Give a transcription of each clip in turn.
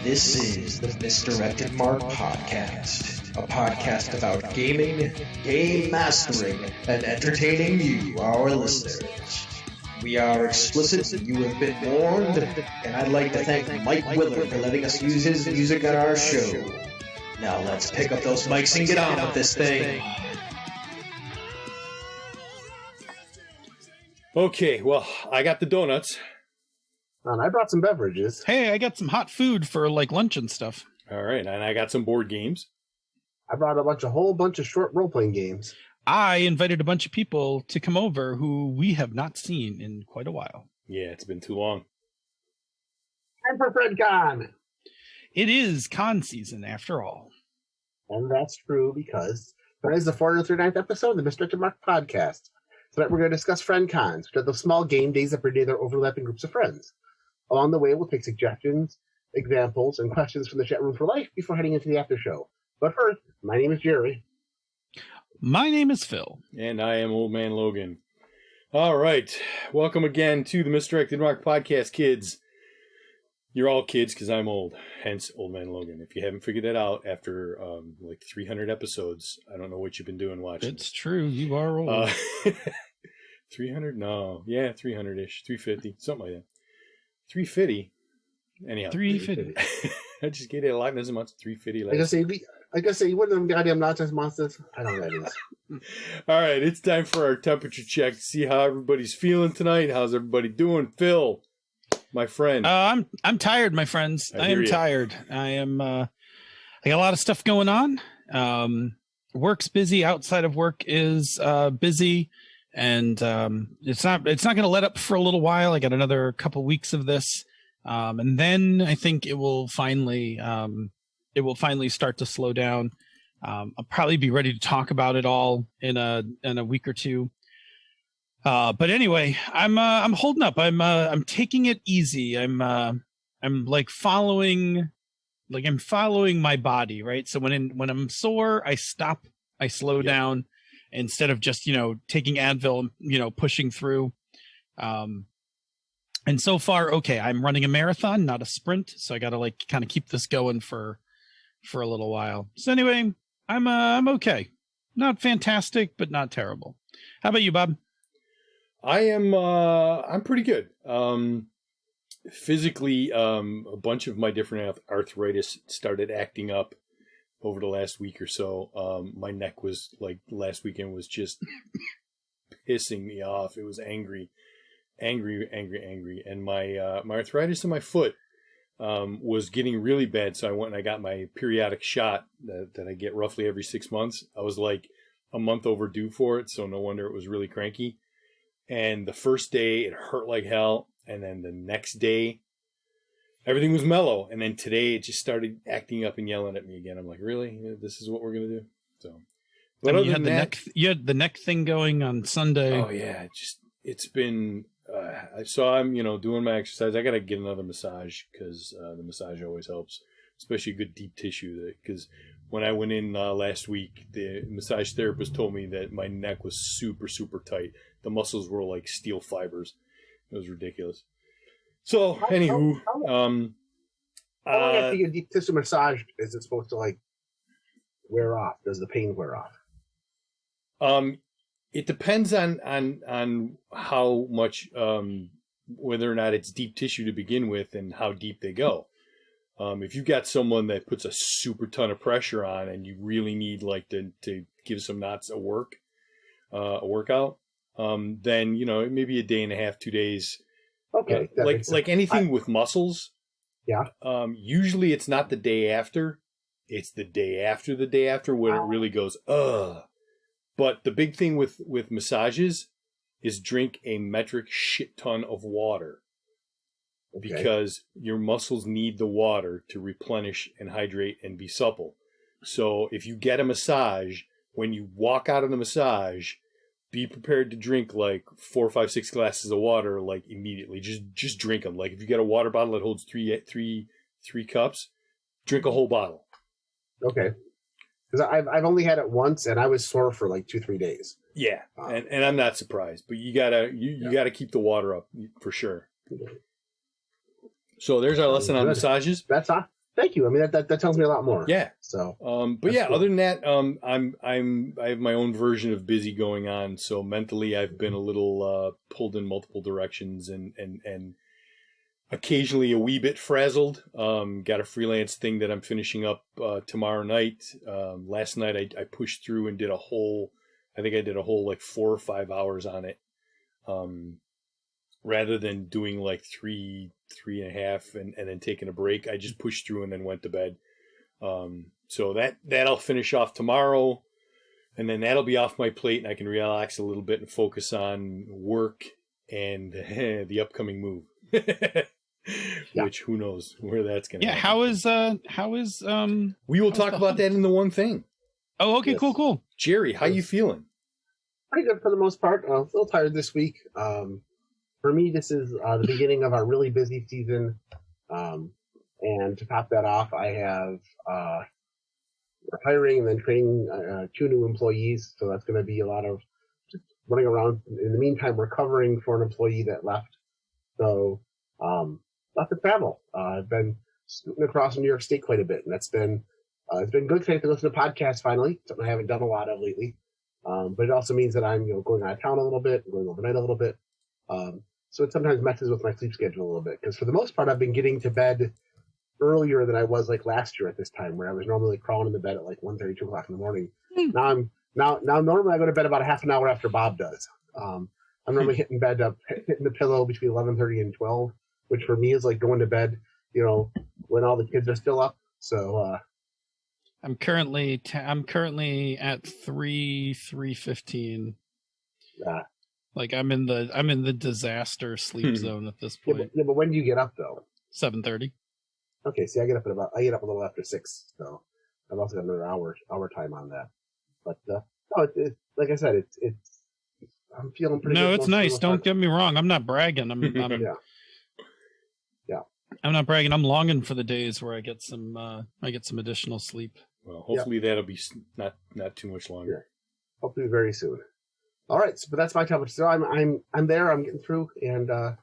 This is the Misdirected Mark Podcast, a podcast about gaming, game mastering, and entertaining you, our listeners. We are explicit, you have been warned, and I'd like to thank Mike Willard for letting us use his music on our show. Now let's pick up those mics and get on with this thing. Okay, well, I got the donuts. And I brought some beverages. Hey, I got some hot food for like lunch and stuff. All right, and I got some board games. I brought a whole bunch of short role-playing games. I invited a bunch of people to come over who we have not seen in quite a while. Yeah, it's been too long. And for FredCon! It is con season after all. And that's true because that is the 439th episode of the Misdirected Mark Podcast. Tonight we're going to discuss FriendCons, which are the small game days that bring together overlapping groups of friends. Along the way, we'll take suggestions, examples, and questions from the chat room for life before heading into the after show. But first, my name is Jerry. My name is Phil. And I am Old Man Logan. All right, welcome again to the Misdirected Mark Podcast, kids. You're all kids because I'm old, hence Old Man Logan. If you haven't figured that out after like 300 episodes, I don't know what you've been doing watching. It's true, you are old. 300? No, yeah, 300-ish, 350, something like that. 350? Anyhow. 350. I just gave it a lot of months, 350. I guess say, what are them goddamn nonsense monsters? I don't know what that is. All right, it's time for our temperature check to see how everybody's feeling tonight. How's everybody doing? Phil, my friend. I'm tired, my friends. I am tired. I got a lot of stuff going on. Work's busy. Outside of work is busy. And it's not going to let up for a little while. I got another couple weeks of this, and then I think it will finally start to slow down. I'll probably be ready to talk about it all in a week or two. But anyway, I'm holding up. I'm taking it easy. I'm like following my body, right? So when I'm sore, I stop. I slow down. Instead of just, taking Advil and, pushing through. And so far, okay, I'm running a marathon, not a sprint. So I got to kind of keep this going for a little while. So anyway, I'm okay. Not fantastic, but not terrible. How about you, Bob? I'm pretty good. Physically, a bunch of my different arthritis started acting up over the last week or so. My neck was last weekend was just pissing me off. It was angry. And my arthritis in my foot was getting really bad. So I went and I got my periodic shot that I get roughly every 6 months. I was like a month overdue for it. So no wonder it was really cranky. And the first day it hurt like hell. And then the next day, everything was mellow, and then today it just started acting up and yelling at me again. I'm like, really? This is what we're gonna do? So, but you had the neck thing going on Sunday. Oh yeah, it's been. So I'm doing my exercise. I gotta get another massage because the massage always helps, especially good deep tissue. Because when I went in last week, the massage therapist told me that my neck was super tight. The muscles were like steel fibers. It was ridiculous. So, anywho, how long after you get deep tissue massage is it supposed to wear off? Does the pain wear off? It depends on how much, whether or not it's deep tissue to begin with and how deep they go. If you've got someone that puts a super ton of pressure on and you really need to give some knots a workout, then maybe a day and a half, 2 days. Okay. Like anything with muscles. Yeah. Usually it's not the day after. It's the day after when it really goes, ugh. But the big thing with massages is drink a metric shit ton of water. Okay. Because your muscles need the water to replenish and hydrate and be supple. So if you get a massage, when you walk out of the massage, be prepared to drink 4, 5, 6 glasses of water immediately. Just drink them. If you got a water bottle that holds three cups, drink a whole bottle. Okay, because I've only had it once and I was sore for 2-3 days. Yeah, and I'm not surprised, but you gotta keep the water up for sure. So there's our lesson on massages. That's Thank you. I mean, that tells me a lot more. Yeah. So, but yeah, cool. Other than that, I have my own version of busy going on. So mentally, I've been a little pulled in multiple directions and occasionally a wee bit frazzled. Got a freelance thing that I'm finishing up tomorrow night. Last night I pushed through and did a whole like 4 or 5 hours on it. Rather than doing like 3.5 and then taking a break, I just pushed through and then went to bed. So that I'll finish off tomorrow, and then that'll be off my plate, and I can relax a little bit and focus on work and the upcoming move. Which who knows where that's going to happen. How is we will talk about that in the one thing. Oh, okay, yes. Cool. Jerry, how you feeling? Pretty good for the most part. A little tired this week. For me, this is the beginning of our really busy season. And to top that off, I have we're hiring and then training 2 new employees. So that's going to be a lot of just running around. In the meantime, we're covering for an employee that left. So lots of travel. I've been scooting across New York State quite a bit, and that's been it's been good because I can listen to podcasts finally, something I haven't done a lot of lately. But it also means that I'm going out of town a little bit, going overnight a little bit. So it sometimes messes with my sleep schedule a little bit because for the most part, I've been getting to bed earlier than I was like last year at this time, where I was normally crawling into bed at like 1:30, 2 o'clock in the morning. Now normally I go to bed about a half an hour after Bob does. I'm normally hitting the pillow between 11:30 and 12, which for me is like going to bed, when all the kids are still up. So I'm currently at 3:15. Yeah. Like I'm in the disaster sleep zone at this point. Yeah, but when do you get up though? 7:30. Okay, see, I get up a little after 6, so I've also got another hour time on that. But no, it's like I said, it's I'm feeling pretty. No, it's nice. Don't get me wrong. I'm not bragging. I'm yeah. I'm not bragging. I'm longing for the days where I get some additional sleep. Well, hopefully that'll be not too much longer. Yeah. Hopefully very soon. All right, but that's my topic. So I'm there. I'm getting through, and and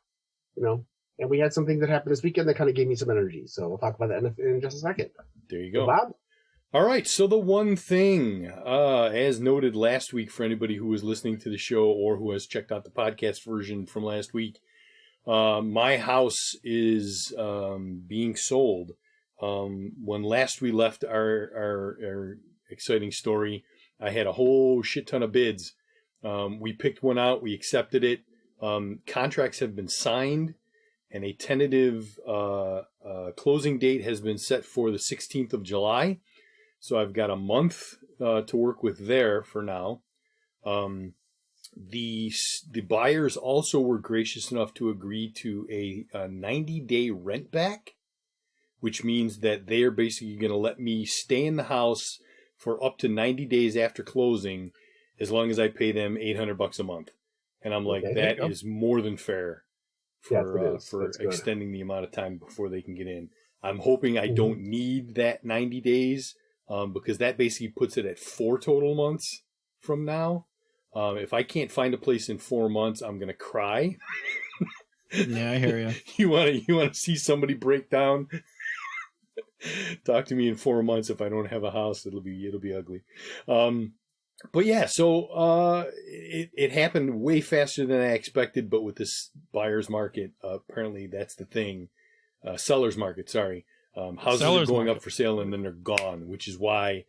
we had some things that happened this weekend that kind of gave me some energy. So we'll talk about that in just a second. There you go, so, Bob. All right. So the one thing, as noted last week, for anybody who was listening to the show or who has checked out the podcast version from last week, my house is being sold. When last we left our exciting story, I had a whole shit ton of bids. We picked one out. We accepted it. Contracts have been signed, and a tentative closing date has been set for the 16th of July. So I've got a month to work with there for now. The buyers also were gracious enough to agree to a 90-day rent back, which means that they are basically going to let me stay in the house for up to 90 days after closing, as long as I pay them $800 a month. And I'm like, that is more than fair for extending the amount of time before they can get in. I'm hoping I don't need that 90 days because that basically puts it at 4 total months from now. If I can't find a place in 4 months, I'm going to cry. Yeah, I hear you. You want to see somebody break down? Talk to me in 4 months. If I don't have a house, it'll be ugly. But yeah, so it happened way faster than I expected. But with this buyer's market, apparently that's the thing. Seller's market, sorry. Houses are going up for sale and then they're gone, which is why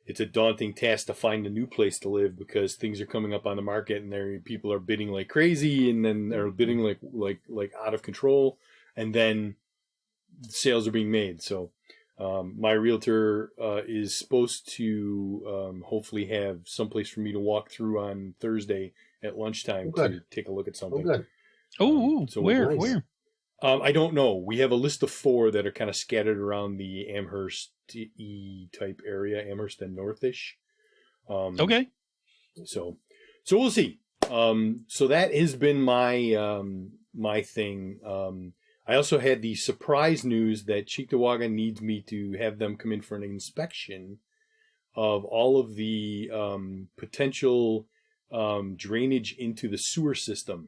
it's a daunting task to find a new place to live, because things are coming up on the market and people are bidding like crazy, and then they're bidding like out of control, and then sales are being made. So my realtor is supposed to hopefully have someplace for me to walk through on Thursday at lunchtime to take a look at something. So where? I don't know. We have a list of 4 that are kind of scattered around the Amherst type area, Amherst and Northish. Okay. So we'll see. So that has been my thing. I also had the surprise news that Cheektowaga needs me to have them come in for an inspection of all of the potential drainage into the sewer system.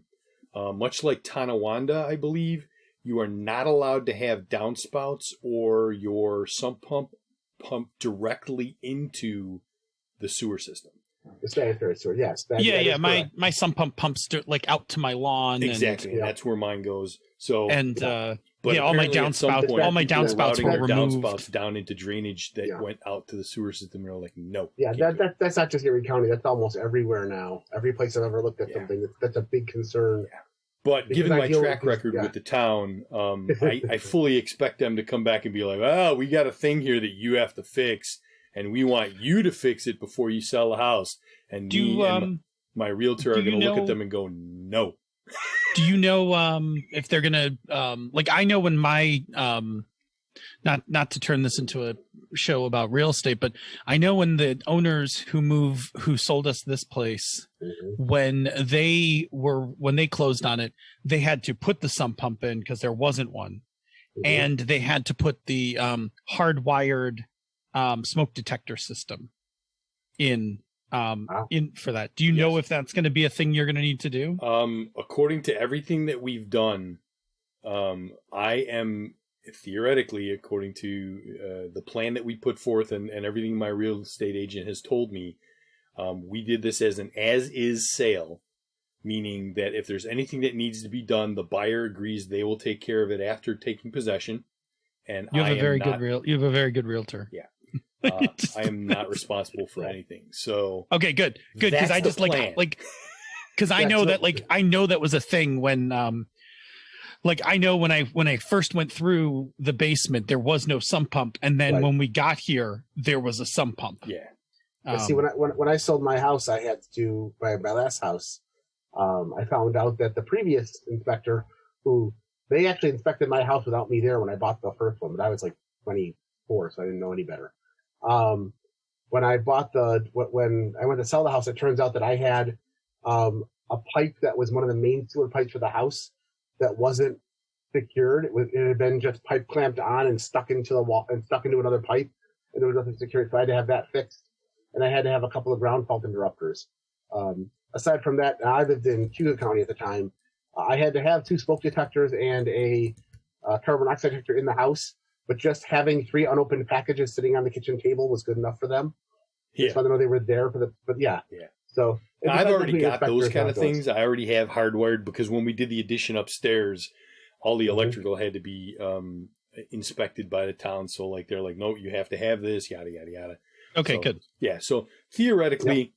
Much like Tonawanda, I believe, you are not allowed to have downspouts or your sump pump directly into the sewer system. The sanitary sewer, yes. My sump pump pumps like out to my lawn. Exactly, and that's where mine goes. So all my downspouts were removed. Downspouts down into drainage that went out to the sewer system. They're like, no. Yeah, that's not just Erie County. That's almost everywhere now. Every place I've ever looked at something, that's a big concern. Yeah. But given my track record with the town, I fully expect them to come back and be like, oh, we got a thing here that you have to fix, and we want you to fix it before you sell the house. And my realtor are going to look at them and go, no. Do you know if they're going to, I know when my, not to turn this into a show about real estate, but I know when the owners who sold us this place, when they closed on it, they had to put the sump pump in because there wasn't one. And they had to put the hardwired smoke detector system in for that. Do you know if that's going to be a thing you're going to need to do? According to everything that we've done, I am theoretically, according to the plan that we put forth and everything my real estate agent has told me, we did this as an as-is sale, meaning that if there's anything that needs to be done, the buyer agrees they will take care of it after taking possession. And you have a very good realtor. Yeah. I am not responsible for anything. So okay, good, because I just because I know that was a thing when I know when I first went through the basement, there was no sump pump, and then when we got here, there was a sump pump. Yeah. See, when I sold my house, I had to do my last house. I found out that the previous inspector, who they actually inspected my house without me there when I bought the first one, but I was like 24, so I didn't know any better. When I bought when I went to sell the house, it turns out that I had a pipe that was one of the main sewer pipes for the house that wasn't secured. It had been just pipe clamped on and stuck into the wall and stuck into another pipe, and there was nothing secured. So I had to have that fixed, and I had to have a couple of ground fault interrupters. Aside from that, I lived in Cuba County at the time. I had to have 2 smoke detectors and a carbon monoxide detector in the house, but just having 3 unopened packages sitting on the kitchen table was good enough for them. Yeah. So I don't know they were there but yeah. So I've already got those kind of things. I already have hardwired because when we did the addition upstairs, all the electrical had to be inspected by the town. So they're like, no, you have to have this, yada yada yada. Okay, good. Yeah. So theoretically,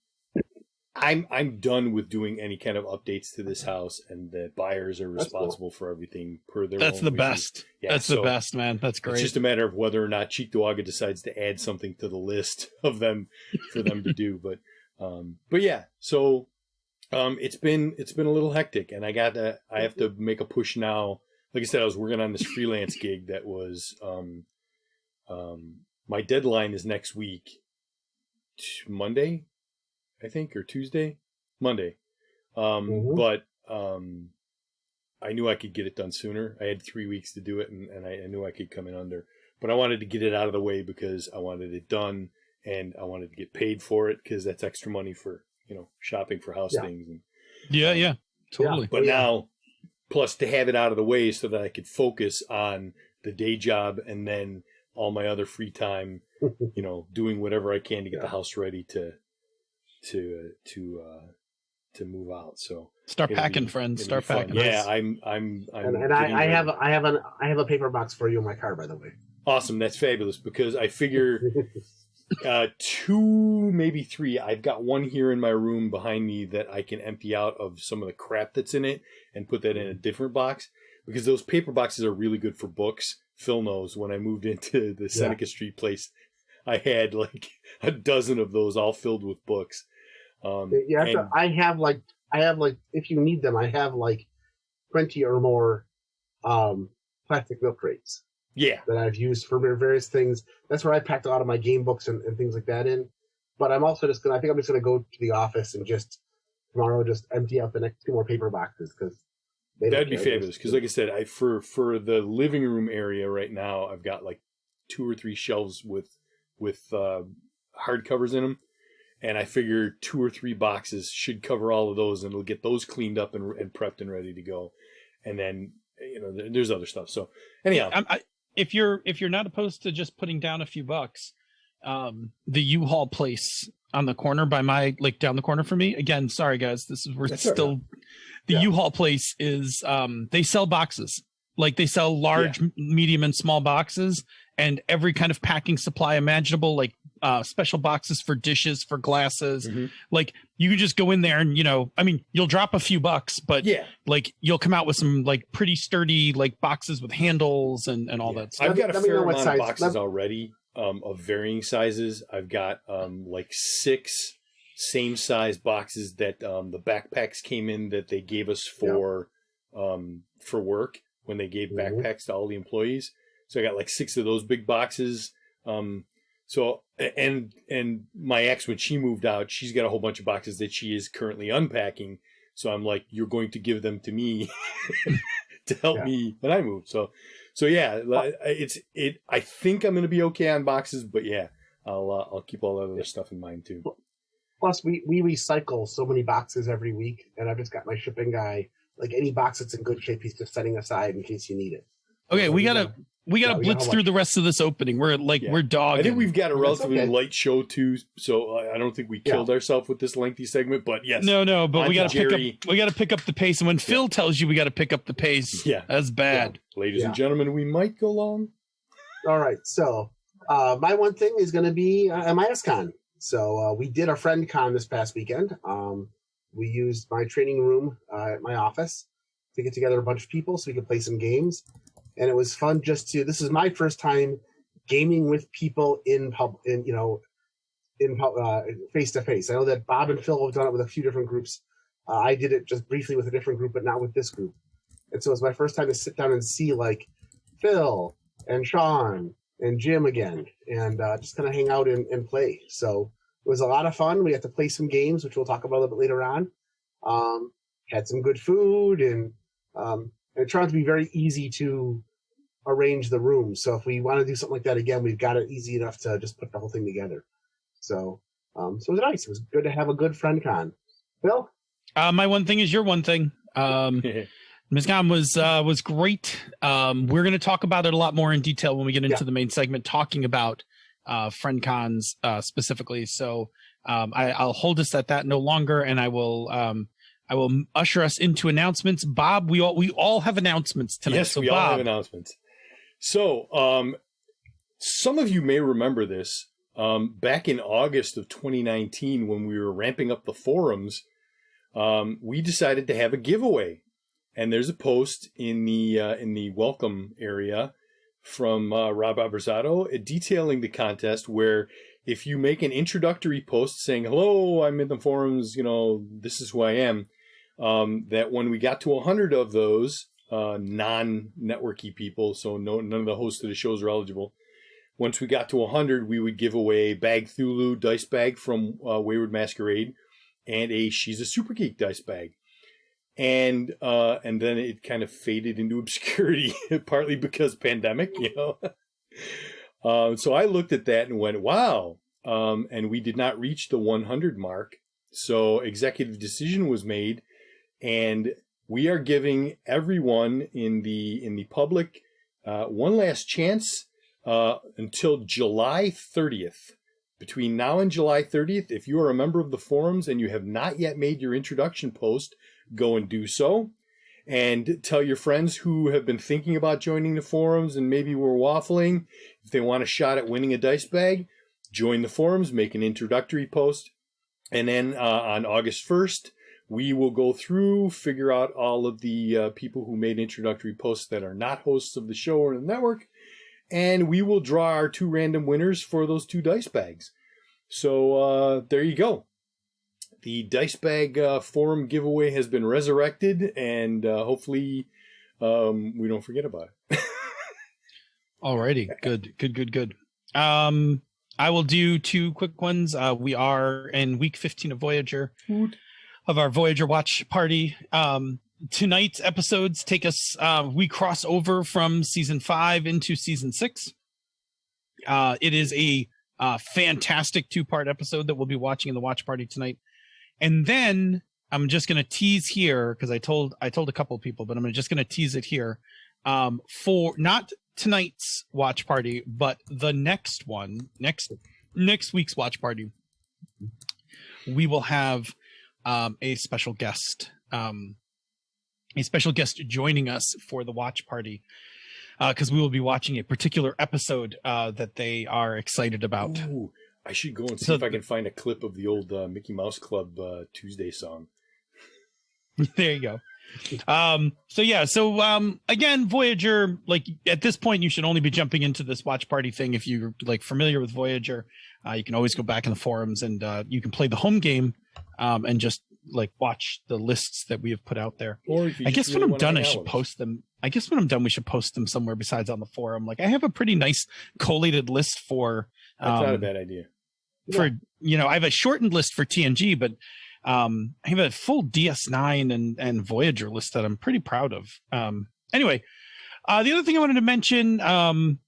I'm done with doing any kind of updates to this house, and the buyers are responsible for everything per their. That's own the wishes. Best. Yeah, that's the best, man. That's great. It's just a matter of whether or not Cheektowaga decides to add something to the list of them for them to do. But yeah, so it's been a little hectic, and I have to make a push now. Like I said, I was working on this freelance gig that was my deadline is next week, Monday, I think, or Tuesday, Monday. But I knew I could get it done sooner. I had 3 weeks to do it, and I knew I could come in under. But I wanted to get it out of the way because I wanted it done, and I wanted to get paid for it because that's extra money for shopping for house things. And, totally. But now, plus to have it out of the way so that I could focus on the day job and then all my other free time, doing whatever I can to get the house ready to move out. So start packing, friends. Start packing. Yeah, I'm I have a paper box for you in my car, by the way. Awesome, that's fabulous because I figure 2, maybe 3. I've got one here in my room behind me that I can empty out of some of the crap that's in it and put that in a different box because those paper boxes are really good for books. Phil knows when I moved into the Seneca Street place, I had like a dozen of those all filled with books. I have if you need them, I have like 20 or more plastic milk crates. Yeah. That I've used for various things. That's where I packed a lot of my game books and things like that in. But I'm also I think I'm just going to go to the office and tomorrow empty out the next 2 more paper boxes because that'd be fabulous. Because like I said, for the living room area right now, I've got like 2 or 3 shelves with hardcovers in them. And I figure 2 or 3 boxes should cover all of those, and it'll get those cleaned up and prepped and ready to go. And then there's other stuff. So anyhow, if you're not opposed to just putting down a few bucks, the U-Haul place on the corner by my, like, down the corner from me. Again, sorry guys, U-Haul place is they sell boxes. Like, they sell large, medium, and small boxes, and every kind of packing supply imaginable, like special boxes for dishes, for glasses. Mm-hmm. Like, you can just go in there and, you'll drop a few bucks, but like, you'll come out with some like pretty sturdy like boxes with handles and all that stuff. I've got a fair amount of boxes already of varying sizes. I've got like 6 same size boxes that the backpacks came in that they gave us for work when they gave backpacks to all the employees. So I got like 6 of those big boxes. So and my ex, when she moved out, she's got a whole bunch of boxes that she is currently unpacking. So I'm like, you're going to give them to me to help me when I move. So yeah, I think I'm going to be okay on boxes, but yeah, I'll keep all that other stuff in mind too. Plus, we recycle so many boxes every week, and I've just got my shipping guy. Like, any box that's in good shape, he's just setting aside in case you need it. Okay, so we gotta blitz through the rest of this opening. We're dogging. I think we've got a relatively light show too, so I don't think we killed ourselves with this lengthy segment. But yes, no, but we gotta pick up the pace. And when Phil tells you we gotta pick up the pace, that's bad. Yeah. Ladies and gentlemen, we might go long. All right, so my one thing is going to be MISCon. So we did a friend con this past weekend. We used my training room at my office to get together a bunch of people so we could play some games. And it was fun this is my first time gaming with people face to face. I know that Bob and Phil have done it with a few different groups. I did it just briefly with a different group, but not with this group. And so it was my first time to sit down and see like Phil and Sean and Jim again, and just kind of hang out and play. So it was a lot of fun. We got to play some games, which we'll talk about a little bit later on. Had some good food, and it turned out to be very easy to arrange the room. So if we want to do something like that again, we've got it easy enough to just put the whole thing together. So it was nice. It was good to have a good friend con. Bill? My one thing is your one thing. MISCon was great. We're going to talk about it a lot more in detail when we get into the main segment, talking about friend cons specifically. So I'll hold us at that no longer, and I will usher us into announcements. Bob, we all have announcements tonight. Yes, so we all have announcements. So some of you may remember this. Back in August of 2019, when we were ramping up the forums, we decided to have a giveaway. And there's a post in the welcome area from Rob Aberzato detailing the contest, where if you make an introductory post saying, "Hello, I'm in the forums, this is who I am," that when we got to 100 of those non-networky people, so none of the hosts of the shows are eligible. Once we got to 100, we would give away Bag Thulu dice bag from Wayward Masquerade and a She's a Super Geek dice bag. And then it kind of faded into obscurity, partly because pandemic, So I looked at that and went, wow. And we did not reach the 100 mark. So executive decision was made, and we are giving everyone in the public one last chance until July 30th. Between now and July 30th, if you are a member of the forums and you have not yet made your introduction post, go and do so, and tell your friends who have been thinking about joining the forums and maybe were waffling. If they want a shot at winning a dice bag, join the forums, make an introductory post, and then on August 1st, we will go through, figure out all of the people who made introductory posts that are not hosts of the show or the network, and we will draw our 2 random winners for those 2 dice bags. So there you go. The dice bag forum giveaway has been resurrected, and hopefully we don't forget about it. Alrighty, good. I will do 2 quick ones. We are in week 15 of Voyager, of our Voyager Watch Party. Tonight's episodes take us, we cross over from season 5 into season 6. It is a fantastic 2-part episode that we'll be watching in the Watch Party tonight. And then I'm just going to tease here because I told a couple of people, but I'm just going to tease it here. For not tonight's watch party, but the next one, next week's watch party, we will have a special guest joining us for the watch party, because we will be watching a particular episode that they are excited about. Ooh, I should go and see if I can find a clip of the old Mickey Mouse Club Tuesday song. There you go. Again, Voyager, like at this point, you should only be jumping into this watch party thing if you're like familiar with Voyager. You can always go back in the forums and you can play the home game and just like watch the lists that we have put out there. Or if you I guess really when I'm wanna done, hang I out should with us. post them. I guess when I'm done, we should post them somewhere besides on the forum. Like I have a pretty nice collated list for. That's not a bad idea. For I have a shortened list for TNG, but I have a full DS9 and Voyager list that I'm pretty proud of. Anyway, the other thing I wanted to mention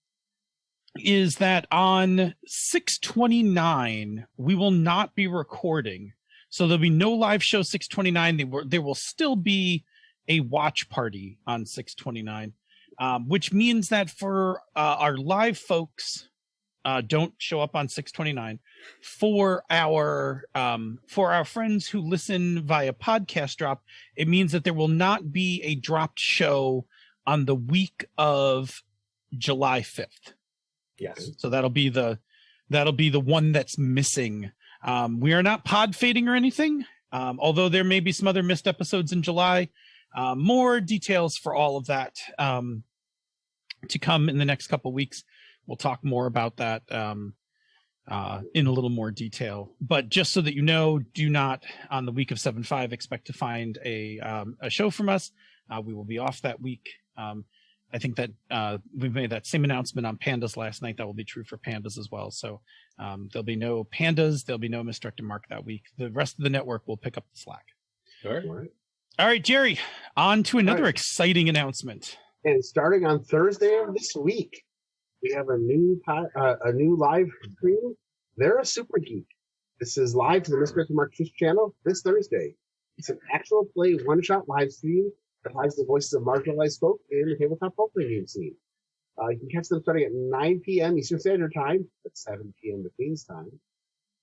is that on 6/29 we will not be recording, so there'll be no live show 6/29. There will still be a watch party on 6/29, which means that for our live folks, don't show up on 6/29. For our friends who listen via podcast drop, it means that there will not be a dropped show on the week of July 5th. Yes. So that'll be the one that's missing. We are not pod fading or anything, although there may be some other missed episodes in July. More details for all of that to come in the next couple weeks. We'll talk more about that in a little more detail. But just so that you know, do not on the week of 7/5 expect to find a show from us. We will be off that week. I think that we've made that same announcement on Pandas last night. That will be true for Pandas as well. So there'll be no Pandas. There'll be no Misdirected Mark that week. The rest of the network will pick up the slack. All right. All right, Jerry, on to another exciting announcement. And starting on Thursday of this week, we have a new live stream. They're a super geek. This is live to the Misdirected Mark Twitch channel this Thursday. It's an actual play one-shot live stream that hides the voices of marginalized folk in the tabletop role-playing game scene. You can catch them starting at 9 p.m. Eastern Standard Time, at 7 p.m. the Queen's Time,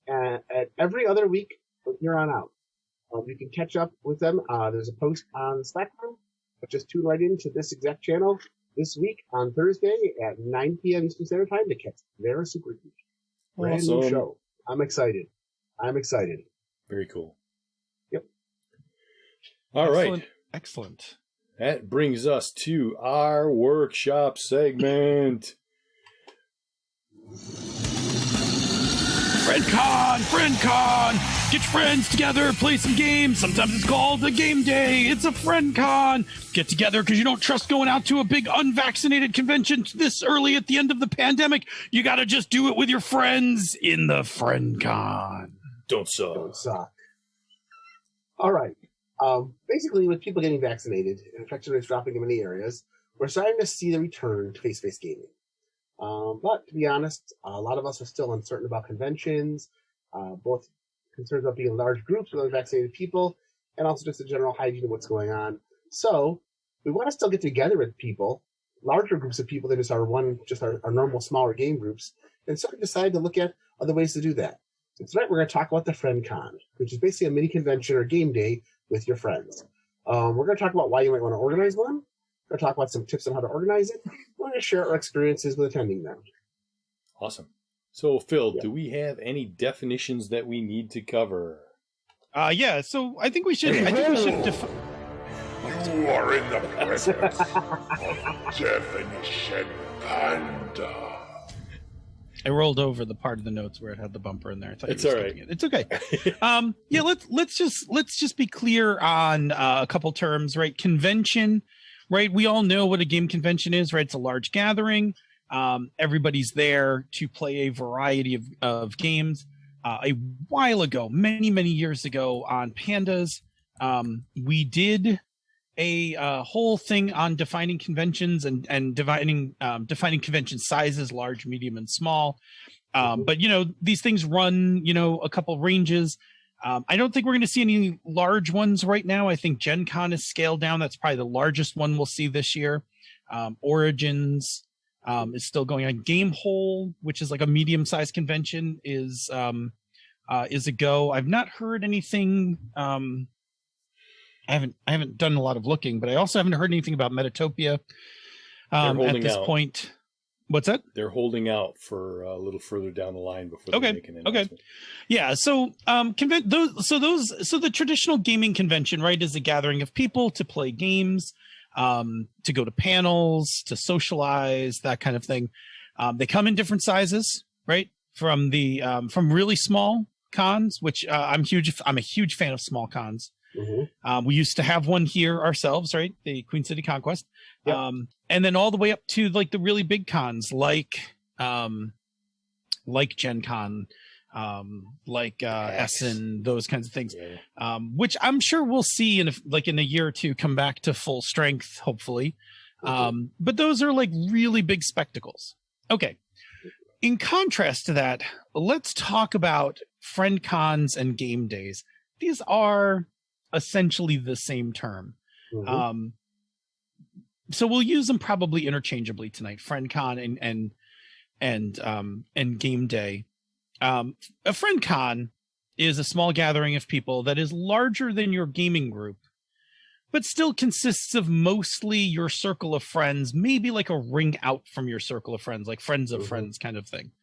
and at every other week from here on out. You can catch up with them. There's a post on Slack room, but just tune right into this exact channel this week on Thursday at 9 p.m. Eastern Standard Time to catch their Super Geek. Brand new show. I'm excited. Very cool. Yep. All right. Excellent. That brings us to our workshop segment. FriendCon! Get your friends together, play some games. Sometimes it's called a game day. It's a FriendCon. Get together because you don't trust going out to a big unvaccinated convention this early at the end of the pandemic. You got to just do it with your friends in the FriendCon. Don't suck. All right. Basically, with people getting vaccinated and infection rates dropping in many areas, we're starting to see the return to face-to-face gaming. But to be honest, a lot of us are still uncertain about conventions, both concerns about being in large groups with unvaccinated people, and also just the general hygiene of what's going on. So we want to still get together with people, larger groups of people than just our normal smaller game groups, and so we decided to look at other ways to do that. So tonight we're going to talk about the FriendCon, which is basically a mini convention or game day with your friends. We're going to talk about why you might want to organize one. We're going to talk about some tips on how to organize it. We're going to share our experiences with attending them. Awesome. So, Phil, do we have any definitions that we need to cover? Yeah. So I think we should. You are in the presence of Definition Panda. I rolled over the part of the notes where it had the bumper in there. I thought it's all right. It's okay. Yeah. Let's just be clear on a couple terms, right? Convention, right? We all know what a game convention is, right? It's a large gathering. Everybody's there to play a variety of games. A while ago, many years ago on Pandas, we did a whole thing on defining conventions and defining convention sizes, large, medium, and small. But these things run a couple ranges. I don't think we're going to see any large ones right now. I think Gen Con is scaled down. That's probably the largest one we'll see this year. Origins is still going on. Gamehole, which is like a medium-sized convention, is a go. I've not heard anything. I haven't done a lot of looking, but I also haven't heard anything about Metatopia at this point. What's that? They're holding out for a little further down the line before they make an announcement. Okay. Yeah. So, the traditional gaming convention, right, is a gathering of people to play games, to go to panels, to socialize, that kind of thing. They come in different sizes, right? From really small cons, which I'm a huge fan of small cons. Mm-hmm. We used to have one here ourselves, right? The Queen City Conquest. Yep. And then all the way up to like the really big cons, like Gen Con, Essen, those kinds of things, which I'm sure we'll see in a year or two come back to full strength, hopefully. But those are like really big spectacles. Okay. In contrast to that, let's talk about friend cons and game days. These are essentially the same term. Mm-hmm. So we'll use them probably interchangeably tonight, friend con and game day. A friend con is a small gathering of people that is larger than your gaming group, but still consists of mostly your circle of friends, maybe like a ring out from your circle of friends, like friends of friends kind of thing.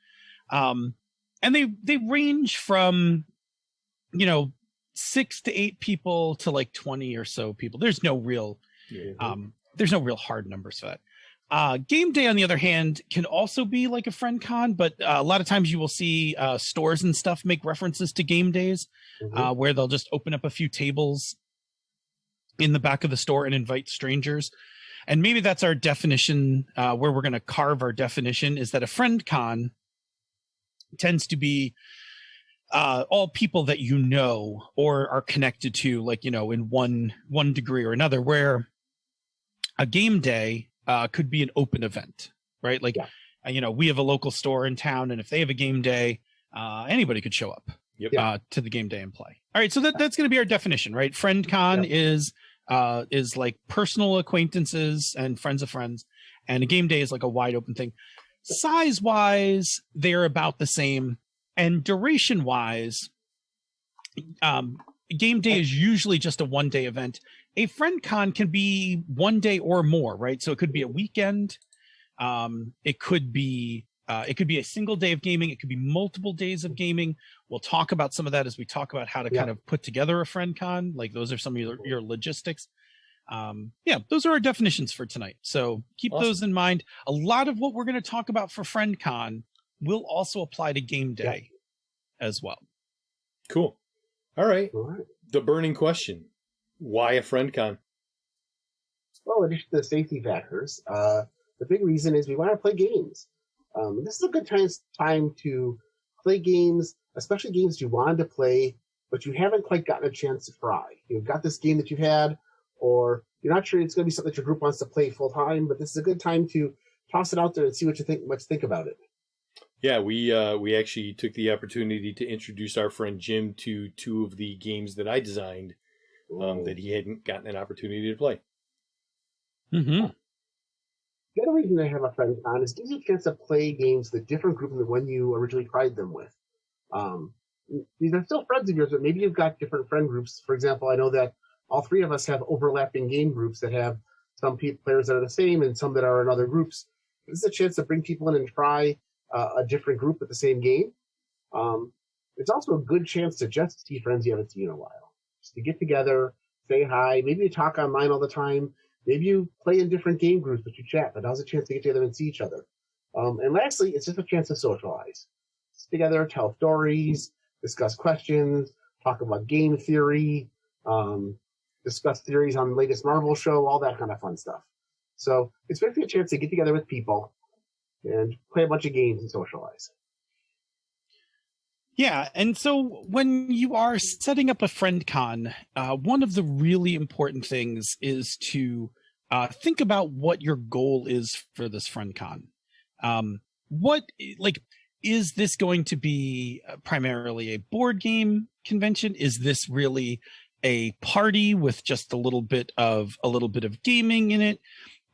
And they range from, 6 to 8 people to like 20 or so people. There's no real hard numbers for that. Game day, on the other hand, can also be like a friend con, but a lot of times you will see stores and stuff make references to game days, where they'll just open up a few tables in the back of the store and invite strangers. And maybe that's our definition, where we're going to carve our definition, is that a friend con tends to be all people that you know or are connected to, like, in one degree or another, where a game day could be an open event, right? Like, we have a local store in town, and if they have a game day, anybody could show up to the game day and play. All right, so that's going to be our definition, right? Friend con is like personal acquaintances and friends of friends, and a game day is like a wide open thing. Size wise, they're about the same, and duration wise, game day is usually just a one-day event. A friend con can be 1 day or more, right? So it could be a weekend. It could be a single day of gaming. It could be multiple days of gaming. We'll talk about some of that as we talk about how to kind of put together a friend con. Like, those are some of your logistics. Those are our definitions for tonight. So keep those in mind. A lot of what we're going to talk about for friend con will also apply to game day as well. Cool. All right. The burning question. Why a friend con? Well, in addition to the safety factors, the big reason is we want to play games. This is a good time to play games, especially games you wanted to play, but you haven't quite gotten a chance to try. You've got this game that you've had, or you're not sure it's going to be something that your group wants to play full time, but this is a good time to toss it out there and see what you think about it. Yeah, we actually took the opportunity to introduce our friend Jim to 2 of the games that I designed that he hadn't gotten an opportunity to play. Mm-hmm. The other reason I have a friend con is it gives you a chance to play games with a different group than the one you originally tried them with. These are still friends of yours, but maybe you've got different friend groups. For example, I know that all 3 of us have overlapping game groups that have some players that are the same and some that are in other groups. This is a chance to bring people in and try a different group with the same game. It's also a good chance to just see friends you haven't seen in a while. Just to get together, say hi. Maybe you talk online all the time. Maybe you play in different game groups, but you chat. But now's a chance to get together and see each other. And lastly, it's just a chance to socialize. Sit together, tell stories, discuss questions, talk about game theory, discuss theories on the latest Marvel show, all that kind of fun stuff. So it's basically a chance to get together with people and play a bunch of games and socialize. Yeah, and so when you are setting up a friend con, one of the really important things is to think about what your goal is for this friend con. Is this going to be primarily a board game convention? Is this really a party with just a little bit of gaming in it?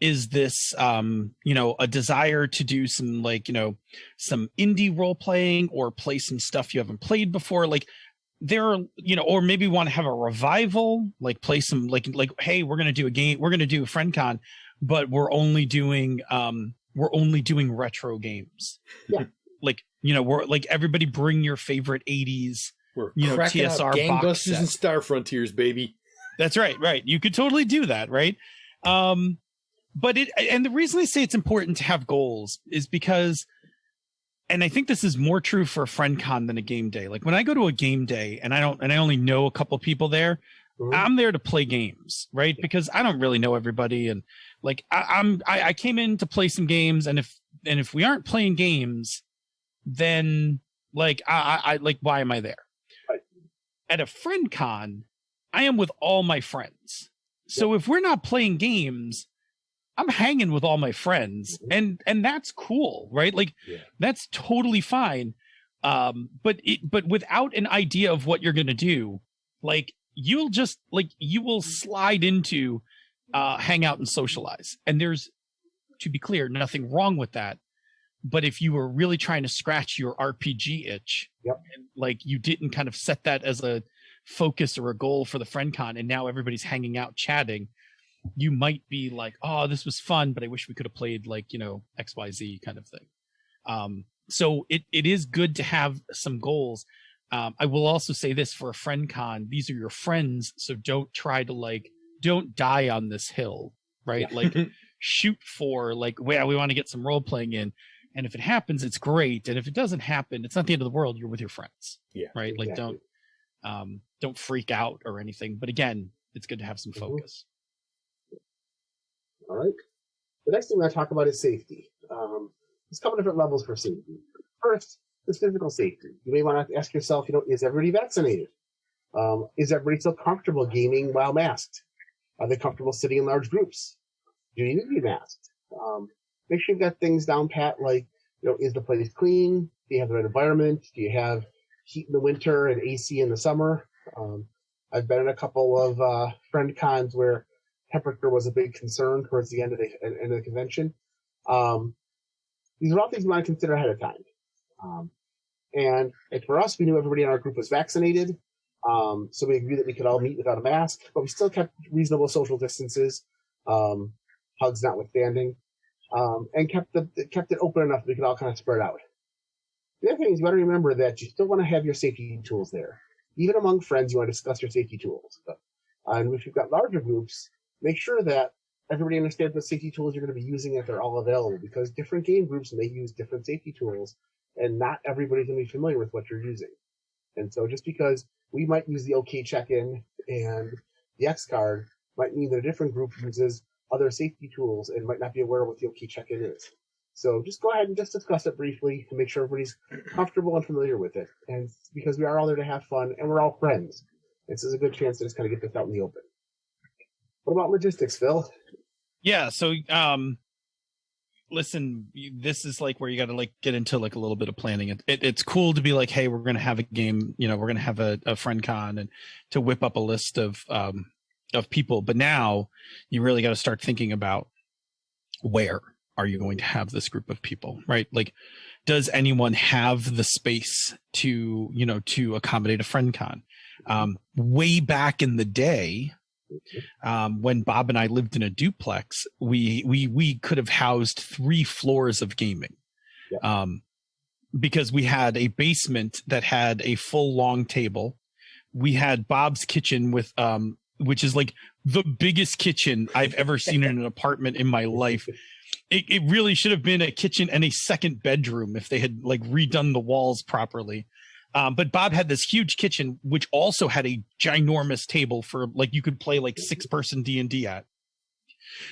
Is this a desire to do some some indie role playing or play some stuff you haven't played before? Like there are, or maybe want to have a revival, like play some like hey, we're gonna do a game, we're gonna do a friend con, but we're only doing retro games. Yeah. We're like, everybody bring your favorite 80s, we're cracking TSR out box Gangbusters set. and Star Frontiers, baby. That's right. You could totally do that, right? But the reason I say it's important to have goals is because, and I think this is more true for a friend con than a game day. Like when I go to a game day and I only know a couple people there, I'm there to play games, right? Because I don't really know everybody, and like I came in to play some games, and if we aren't playing games, then like I like, why am I there? Right. At a friend con, I am with all my friends. So if we're not playing games, I'm hanging with all my friends, and that's cool, right? Like that's totally fine. But without an idea of what you're gonna do, like you will slide into hang out and socialize. And there's, to be clear, nothing wrong with that. But if you were really trying to scratch your RPG itch, and like you didn't kind of set that as a focus or a goal for the friend con, and now everybody's hanging out chatting, you might be like, oh, this was fun, but I wish we could have played like, XYZ kind of thing. So it is good to have some goals. I will also say this for a friend con, these are your friends. So don't die on this hill, right? Yeah. Like shoot for like, well, we want to get some role playing in. And if it happens, it's great. And if it doesn't happen, it's not the end of the world. You're with your friends. Yeah. Right. Exactly. Like don't freak out or anything. But again, it's good to have some focus. All right. The next thing I talk about is safety. There's a couple different levels for safety. First, is physical safety. You may want to ask yourself, is everybody vaccinated? Is everybody still comfortable gaming while masked? Are they comfortable sitting in large groups? Do you need to be masked? Make sure you've got things down pat, like, is the place clean? Do you have the right environment? Do you have heat in the winter and AC in the summer? I've been in a couple of friend cons where temperature was a big concern towards the end of the convention. These are all things you want to consider ahead of time. And for us, we knew everybody in our group was vaccinated. So we agreed that we could all meet without a mask, but we still kept reasonable social distances, hugs notwithstanding, and kept it open enough that we could all kind of spread out. The other thing is you got to remember that you still want to have your safety tools there. Even among friends, you want to discuss your safety tools. And if you've got larger groups, make sure that everybody understands what safety tools you're going to be using if they're all available, because different game groups may use different safety tools, and not everybody's going to be familiar with what you're using. And so just because we might use the OK check-in and the X card might mean that a different group uses other safety tools and might not be aware of what the OK check-in is. So just go ahead and just discuss it briefly to make sure everybody's comfortable and familiar with it. And because we are all there to have fun, and we're all friends, this is a good chance to just kind of get this out in the open. What about logistics, Phil? Yeah, so listen, this is like where you got to like get into like a little bit of planning. It's cool to be like, hey, we're going to have a game, we're going to have a friend con, and to whip up a list of people. But now you really got to start thinking about, where are you going to have this group of people, right? Like, does anyone have the space to accommodate a friend con? Way back in the day, when Bob and I lived in a duplex, we could have housed 3 floors of gaming. Yeah. Because we had a basement that had a full long table. We had Bob's kitchen with which is like the biggest kitchen I've ever seen in an apartment in my life. It really should have been a kitchen and a second bedroom if they had like redone the walls properly. But Bob had this huge kitchen, which also had a ginormous table for like, you could play like 6-person D&D at.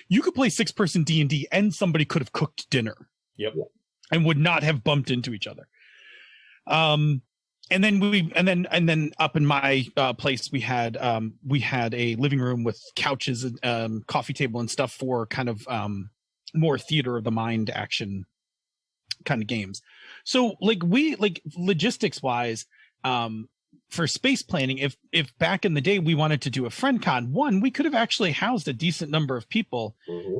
You could play 6-person D&D and somebody could have cooked dinner. Yep. And would not have bumped into each other. And then up in my place, we had a living room with couches and coffee table and stuff for kind of more theater of the mind action kind of games. So like logistics wise, for space planning, if back in the day we wanted to do a friend con, we could have actually housed a decent number of people.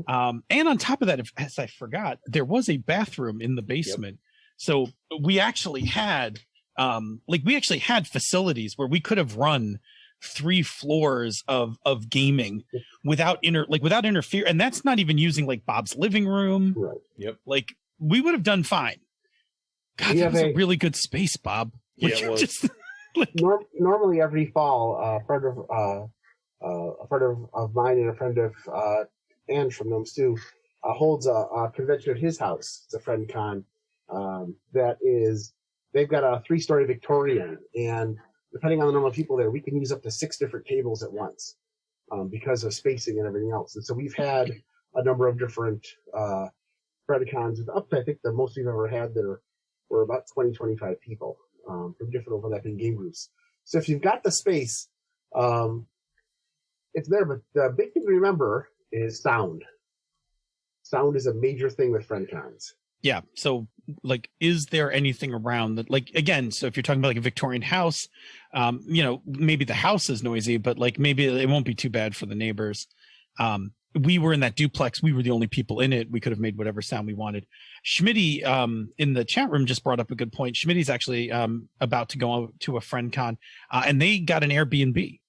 And on top of that, as I forgot, there was a bathroom in the basement. Yep. So we actually had facilities where we could have run 3 floors of gaming without interfere. And that's not even using like Bob's living room. Right. Yep. Like we would have done fine. God, that was a really good space, Bob. Yeah, it was. Just, normally every fall, a friend of mine and a friend of Anne from Gnomes too holds a convention at his house. It's a friend con. They've got a 3-story Victorian, and depending on the number of people there, we can use up to 6 different tables at once because of spacing and everything else. And so we've had a number of different friend cons. Up to, I think the most we've ever had there were about 20, 25 people from different overlapping game groups. So if you've got the space, it's there. But the big thing to remember is sound. Sound is a major thing with friend cons. Yeah. So, like, is there anything around that? Like, again, so if you're talking about like a Victorian house, maybe the house is noisy, but like maybe it won't be too bad for the neighbors. We were in that duplex. We were the only people in it. We could have made whatever sound we wanted. Schmitty in the chat room just brought up a good point. Schmitty's actually about to go to a friend con, and they got an Airbnb.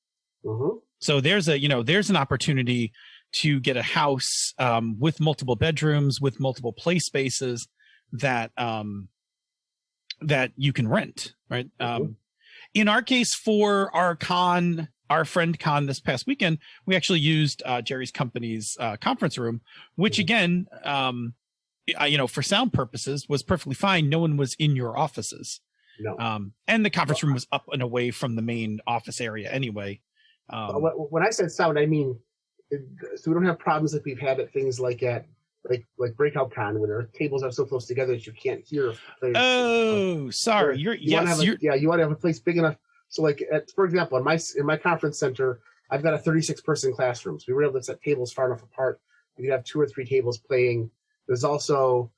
Mm-hmm. So there's an opportunity to get a house with multiple bedrooms, with multiple play spaces that you can rent, right? Mm-hmm. In our case, for our friend con this past weekend, we actually used Jerry's company's conference room, which again, for sound purposes was perfectly fine. No one was in your offices. No. And the conference room was up and away from the main office area anyway. When I said sound, I mean, so we don't have problems that we've had at things like Breakout Con, where their tables are so close together that you can't hear. Oh, sorry. You want to have a place big enough. So, like, for example, in my conference center, I've got a 36-person classroom. So we were able to set tables far enough apart. You could have 2 or 3 tables playing. There's also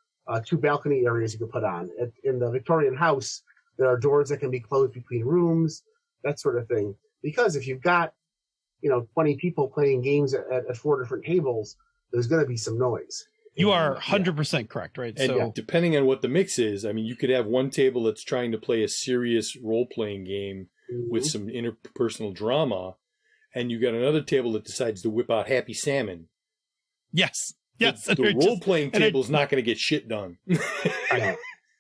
2 balcony areas you can put on. In the Victorian house, there are doors that can be closed between rooms, that sort of thing. Because if you've got 20 people playing games at 4 different tables, there's going to be some noise. You are 100% correct, right? And so depending on what the mix is, I mean, you could have one table that's trying to play a serious role-playing game with some interpersonal drama, and you got another table that decides to whip out Happy Salmon. Yes. The role-playing table is not going to get shit done.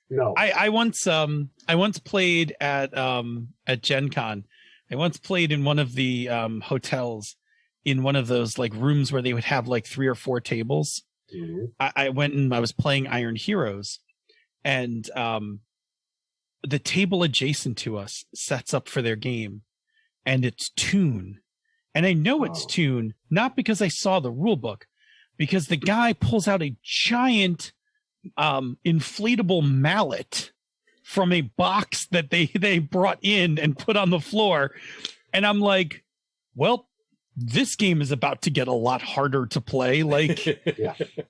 No. I once played at Gen Con. I once played in one of the hotels in one of those like rooms where they would have like 3 or 4 tables. Mm-hmm. I went and I was playing Iron Heroes, and the table adjacent to us sets up for their game, and it's Toon. And I know it's Toon, not because I saw the rule book, because the guy pulls out a giant inflatable mallet from a box that they brought in and put on the floor. And I'm like, well, this game is about to get a lot harder to play. Like,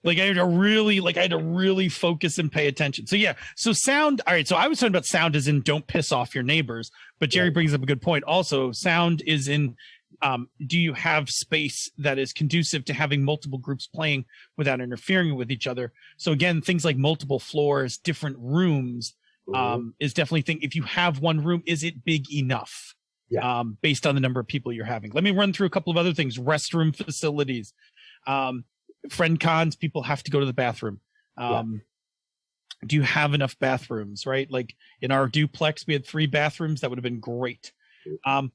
like I had to really focus and pay attention. So yeah. So sound. All right. So I was talking about sound as in don't piss off your neighbors, but Jerry brings up a good point. Also, sound is in, do you have space that is conducive to having multiple groups playing without interfering with each other? So again, things like multiple floors, different rooms, is definitely a thing. If you have one room, is it big enough? Yeah. Based on the number of people you're having. Let me run through a couple of other things. Restroom facilities, friend cons, people have to go to the bathroom. Do you have enough bathrooms, right? Like in our duplex, we had 3 bathrooms. That would have been great.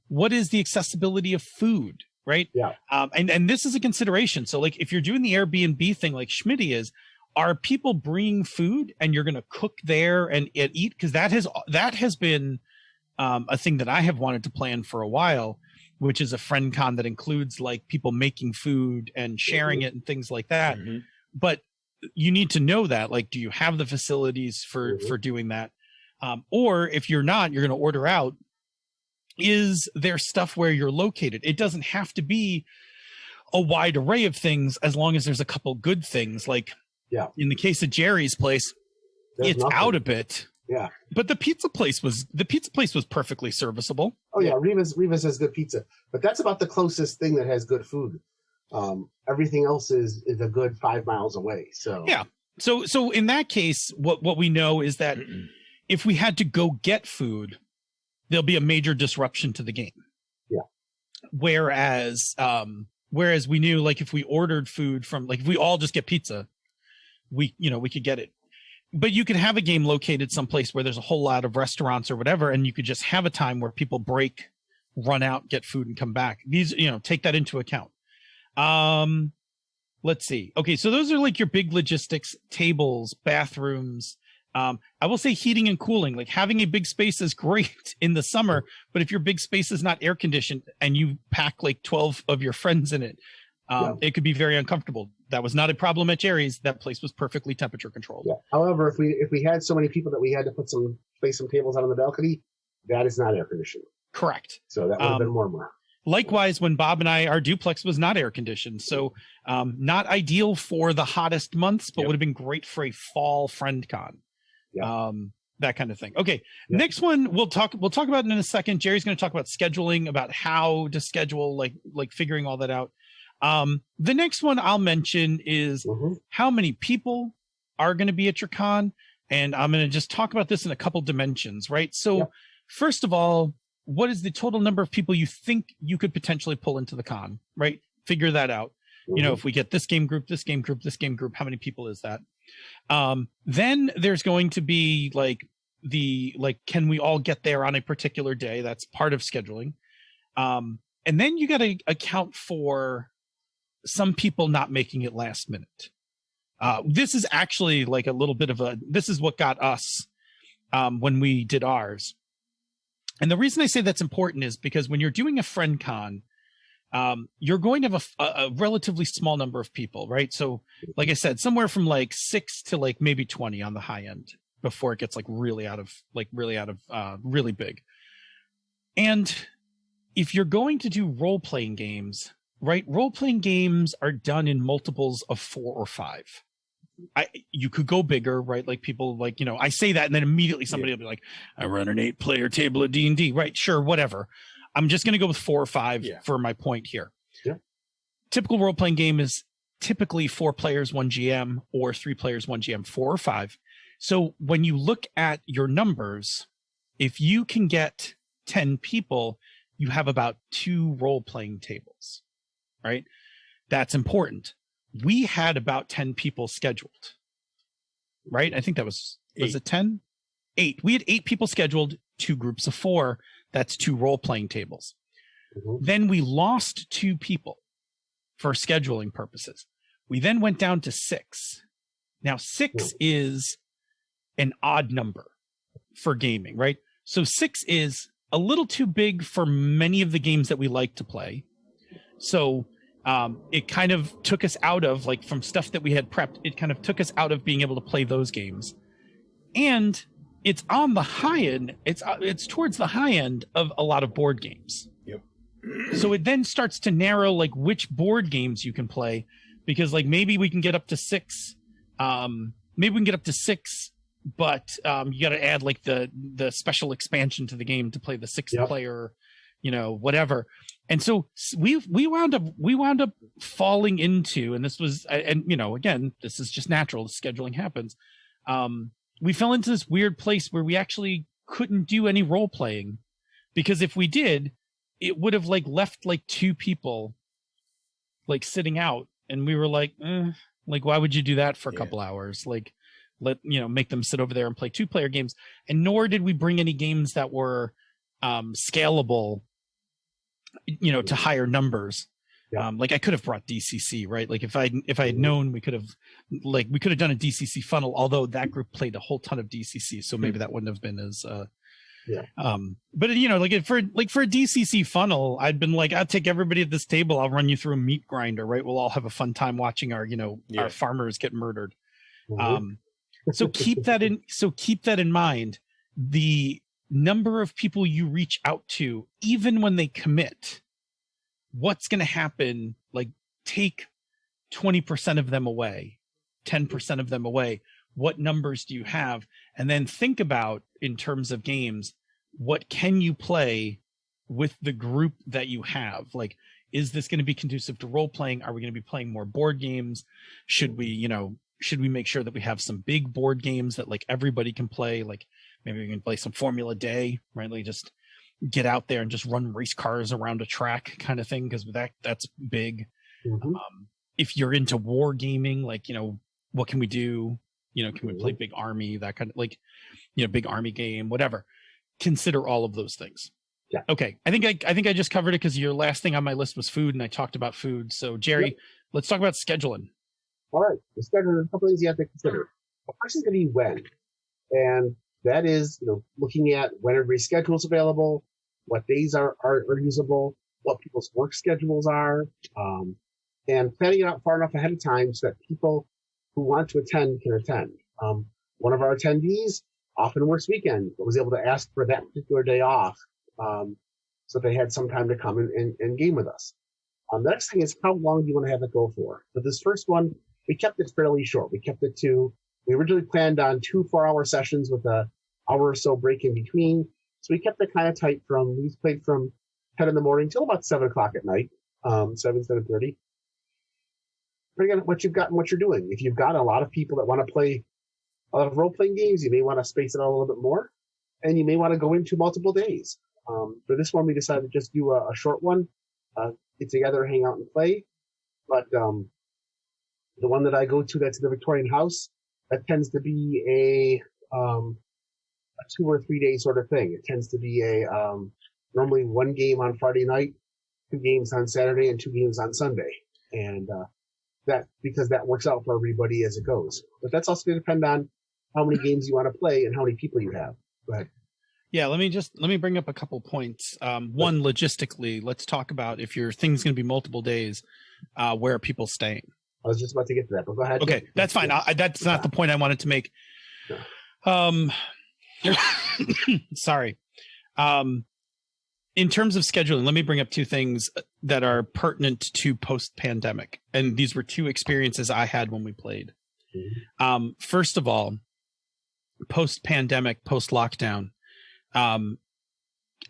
What is the accessibility of food, right? Yeah. And this is a consideration. So like if you're doing the Airbnb thing like Schmitty is, are people bringing food and you're going to cook there and eat? Because that has been a thing that I have wanted to plan for a while, which is a friend con that includes like people making food and sharing it and things like that. Mm-hmm. But you need to know that, like, do you have the facilities for doing that? Or if you're not, you're going to order out. Is there stuff where you're located? It doesn't have to be a wide array of things as long as there's a couple good things. Like in the case of Jerry's place, it's out a bit. Yeah. But the pizza place was perfectly serviceable. Oh yeah, Riva's has good pizza, but that's about the closest thing that has good food. Everything else is a good 5 miles away. So yeah. So in that case, what we know is that if we had to go get food, there'll be a major disruption to the game. Yeah. Whereas we knew, like, if we ordered food from, like, if we all just get pizza, we could get it. But you could have a game located someplace where there's a whole lot of restaurants or whatever, and you could just have a time where people break, run out, get food, and come back. These, take that into account. Let's see. Okay, so those are like your big logistics: tables, bathrooms. I will say heating and cooling. Like, having a big space is great in the summer, but if your big space is not air conditioned and you pack like 12 of your friends in it, it could be very uncomfortable. That was not a problem at Jerry's. That place was perfectly temperature controlled. Yeah. However, if we had so many people that we had to place some tables out on the balcony, that is not air conditioned. Correct. So that would have been more. Likewise, when Bob and our duplex was not air conditioned, so not ideal for the hottest months, but would have been great for a fall friend con. Yeah. That kind of thing. Okay. Yeah. Next one we'll talk about in a second. Jerry's going to talk about scheduling, about how to schedule, like figuring all that out. The next one I'll mention is how many people are going to be at your con. And I'm going to just talk about this in a couple dimensions, right? So first of all, what is the total number of people you think you could potentially pull into the con, right? Figure that out. If we get this game group, how many people is that? Then there's going to be can we all get there on a particular day? That's part of scheduling. And then you got to account for some people not making it last minute. This is actually like a little bit of this is what got us when we did ours. And the reason I say that's important is because when you're doing a friend con, you're going to have a relatively small number of people, right? So like I said, somewhere from like 6 to like maybe 20 on the high end before it gets really big. And if you're going to do role-playing games, right? Role-playing games are done in multiples of 4 or 5. You could go bigger, right? Like people I say that and then immediately somebody will be like, I run an 8-player table of D&D, right? Sure, whatever. I'm just going to go with 4 or 5 for my point here. Yeah. Typical role-playing game is typically 4 players, 1 GM, or 3 players, 1 GM, 4 or 5. So when you look at your numbers, if you can get 10 people, you have about 2 role-playing tables, right? That's important. We had about 10 people scheduled, right? I think that was it 10? 8. We had 8 people scheduled, 2 groups of 4. That's 2 role-playing tables. Then we lost 2 people for scheduling purposes. We then went down to 6. Now 6 is an odd number for gaming, right? So 6 is a little too big for many of the games that we like to play. So it kind of took us out of, from stuff that we had prepped, it kind of took us out of being able to play those games. And it's on the high end. It's towards the high end of a lot of board games. Yep. So it then starts to narrow which board games you can play, because maybe we can get up to 6. But you got to add the special expansion to the game to play the 6th player, whatever. And so we wound up falling into, and this was, and again, this is just natural. Scheduling happens. We fell into this weird place where we actually couldn't do any role playing, because if we did, it would have left 2 people sitting out, and we were why would you do that for a couple hours? Make them sit over there and play 2-player games. And nor did we bring any games that were scalable, to higher numbers. Yeah. I could have brought DCC, right? If I had known, we could have done a DCC funnel, although that group played a whole ton of DCC, so maybe that wouldn't have been as but for a DCC funnel, I'd been I'll take everybody at this table, I'll run you through a meat grinder, right? We'll all have a fun time watching our our farmers get murdered. So keep that in mind. The number of people you reach out to, even when they commit, what's going to happen? Take 20% of them away, 10% of them away. What numbers do you have? and then think about, in terms of games, what can you play with the group that you have? Like, is this going to be conducive to role playing? Are we going to be playing more board games? Should we make sure that we have some big board games that like everybody can play? Like maybe we can play some Formula Day, right? Like just get out there and just run race cars around a track kind of thing, because that's big. Mm-hmm. If you're into war gaming, like, what can we do? Can we play Big Army, that kind of, like, big army game, whatever. Consider all of those things. Yeah. Okay. I think I just covered it, because your last thing on my list was food, and I talked about food. So Jerry, let's talk about scheduling. All right. The scheduling, a couple things you have to consider. The first is going to be when. And that is, looking at when everybody's schedule is available, what days are usable, what people's work schedules are, and planning it out far enough ahead of time so that people who want to attend can attend. One of our attendees often works weekend, but was able to ask for that particular day off, so they had some time to come and game with us. The next thing is, how long do you want to have it go for? For this first one, we kept it fairly short. We originally planned on 2 4-hour sessions with an hour or so break in between. So we kept it kind of tight. We played from 10 in the morning till about 7 o'clock at night, 7:30. But again, what you've got and what you're doing. If you've got a lot of people that want to play a lot of role-playing games, you may want to space it out a little bit more, and you may want to go into multiple days. For this one, we decided to just do a short one, get together, hang out, and play. But the one that I go to, that's in the Victorian House, that tends to be a 2 or 3 day sort of thing. It tends to be normally 1 game on Friday night, 2 games on Saturday, and 2 games on Sunday. And because that works out for everybody as it goes. But that's also going to depend on how many games you want to play and how many people you have. Go ahead. Yeah, let me bring up a couple points. One, logistically, let's talk about, if your thing's going to be multiple days, where are people staying? I was just about to get to that, but go ahead. Okay, that's fine. That's not the point I wanted to make. Sorry. In terms of scheduling, let me bring up 2 things that are pertinent to post-pandemic. And these were 2 experiences I had when we played. Mm-hmm. First of all, post-pandemic, post-lockdown,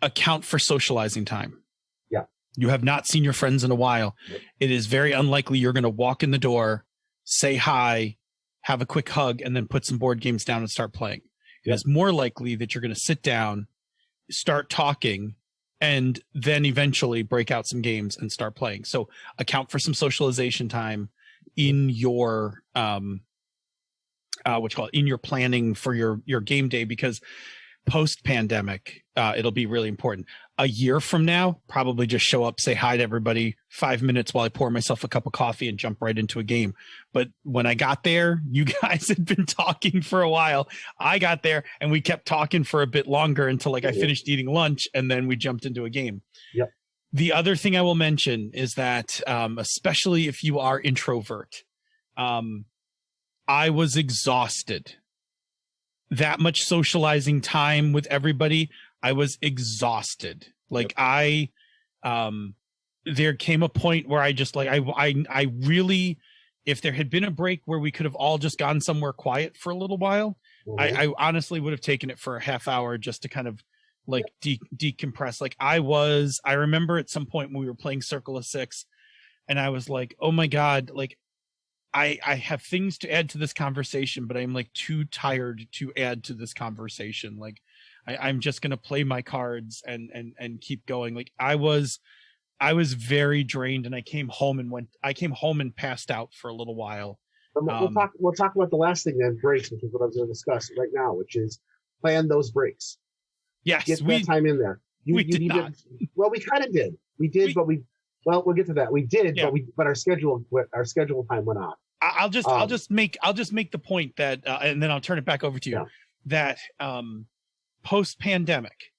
account for socializing time. Yeah. You have not seen your friends in a while. Yep. It is very unlikely you're going to walk in the door, say hi, have a quick hug, and then put some board games down and start playing. It is more likely that you're going to sit down, start talking, and then eventually break out some games and start playing. So account for some socialization time in your in your planning for your game day, because post-pandemic, it'll be really important. A year from now, probably just show up, say hi to everybody, 5 minutes while I pour myself a cup of coffee and jump right into a game. But when I got there, you guys had been talking for a while. I got there and we kept talking for a bit longer until I finished eating lunch, and then we jumped into a game. Yep. The other thing I will mention is that, especially if you are introvert, I was exhausted. That much socializing time with everybody, I was exhausted. Like there came a point where I just I really, if there had been a break where we could have all just gone somewhere quiet for a little while, I honestly would have taken it for a half hour just to kind of like decompress. Like I remember at some point when we were playing Circle of Six, and I was like, oh my God, like I have things to add to this conversation, but I'm like too tired to add to this conversation. Like I'm just going to play my cards and keep going. Like I was very drained, and I came home and passed out for a little while. We'll talk about the last thing then, breaks, which is what I was going to discuss right now, which is plan those breaks. Yes. Get that time in there. We did not. Well, we kind of did. Well, we'll get to that. We did, yeah. but our schedule time went off. I'll just make the point that, and then I'll turn it back over to you. Yeah. That post pandemic,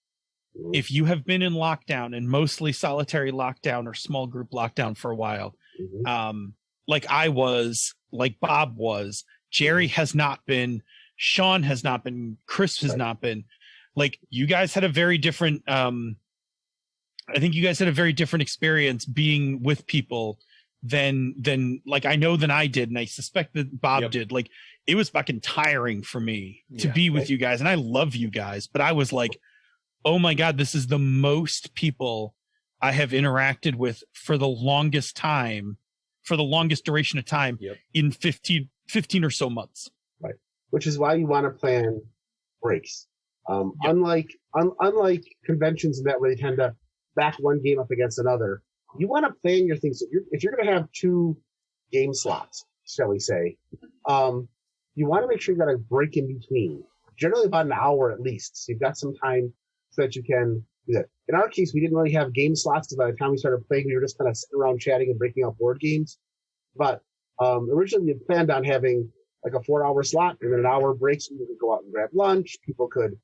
if you have been in lockdown, and mostly solitary lockdown or small group lockdown for a while, like I was, like Bob was, Jerry has not been, Sean has not been, Chris has not been. Like you guys had a very different. I think you guys had a very different experience being with people than like I know than I did, and I suspect that Bob did. Like, it was fucking tiring for me to be with you guys, and I love you guys, but I was like, oh my God, this is the most people I have interacted with for the longest time, for the longest duration of time in 15 or so months. Right. Which is why you want to plan breaks. Unlike conventions and that where they tend to back one game up against another, you want to plan your things. If you're going to have 2 game slots, shall we say, you want to make sure you got a break in between, generally about an hour at least. So you've got some time so that you can do that. In our case, we didn't really have game slots because by the time we started playing, we were just kind of sitting around chatting and breaking out board games. But originally, we had planned on having like a 4-hour slot and then an hour break so you could go out and grab lunch. People could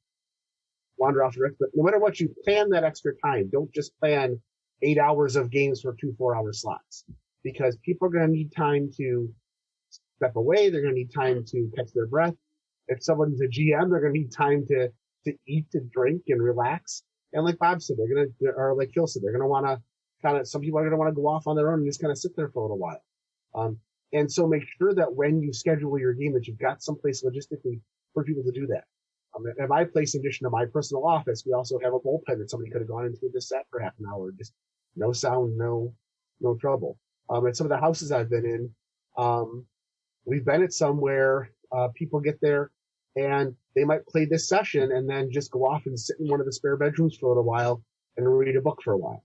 wander off the rest. But no matter what, you plan that extra time. Don't just plan 8 hours of games for 2 4-hour slots, because people are going to need time to step away. They're going to need time to catch their breath. If someone's a GM, they're going to need time to eat, to drink, and relax. And like Bob said, or like Phil said, they're going to want to some people are going to want to go off on their own and just kind of sit there for a little while. And so make sure that when you schedule your game that you've got someplace logistically for people to do that. At my place, in addition to my personal office, we also have a bullpen that somebody could have gone into and just sat for half an hour. Just no sound, no trouble. At some of the houses I've been in, we've been at some where people get there and they might play this session and then just go off and sit in one of the spare bedrooms for a little while and read a book for a while.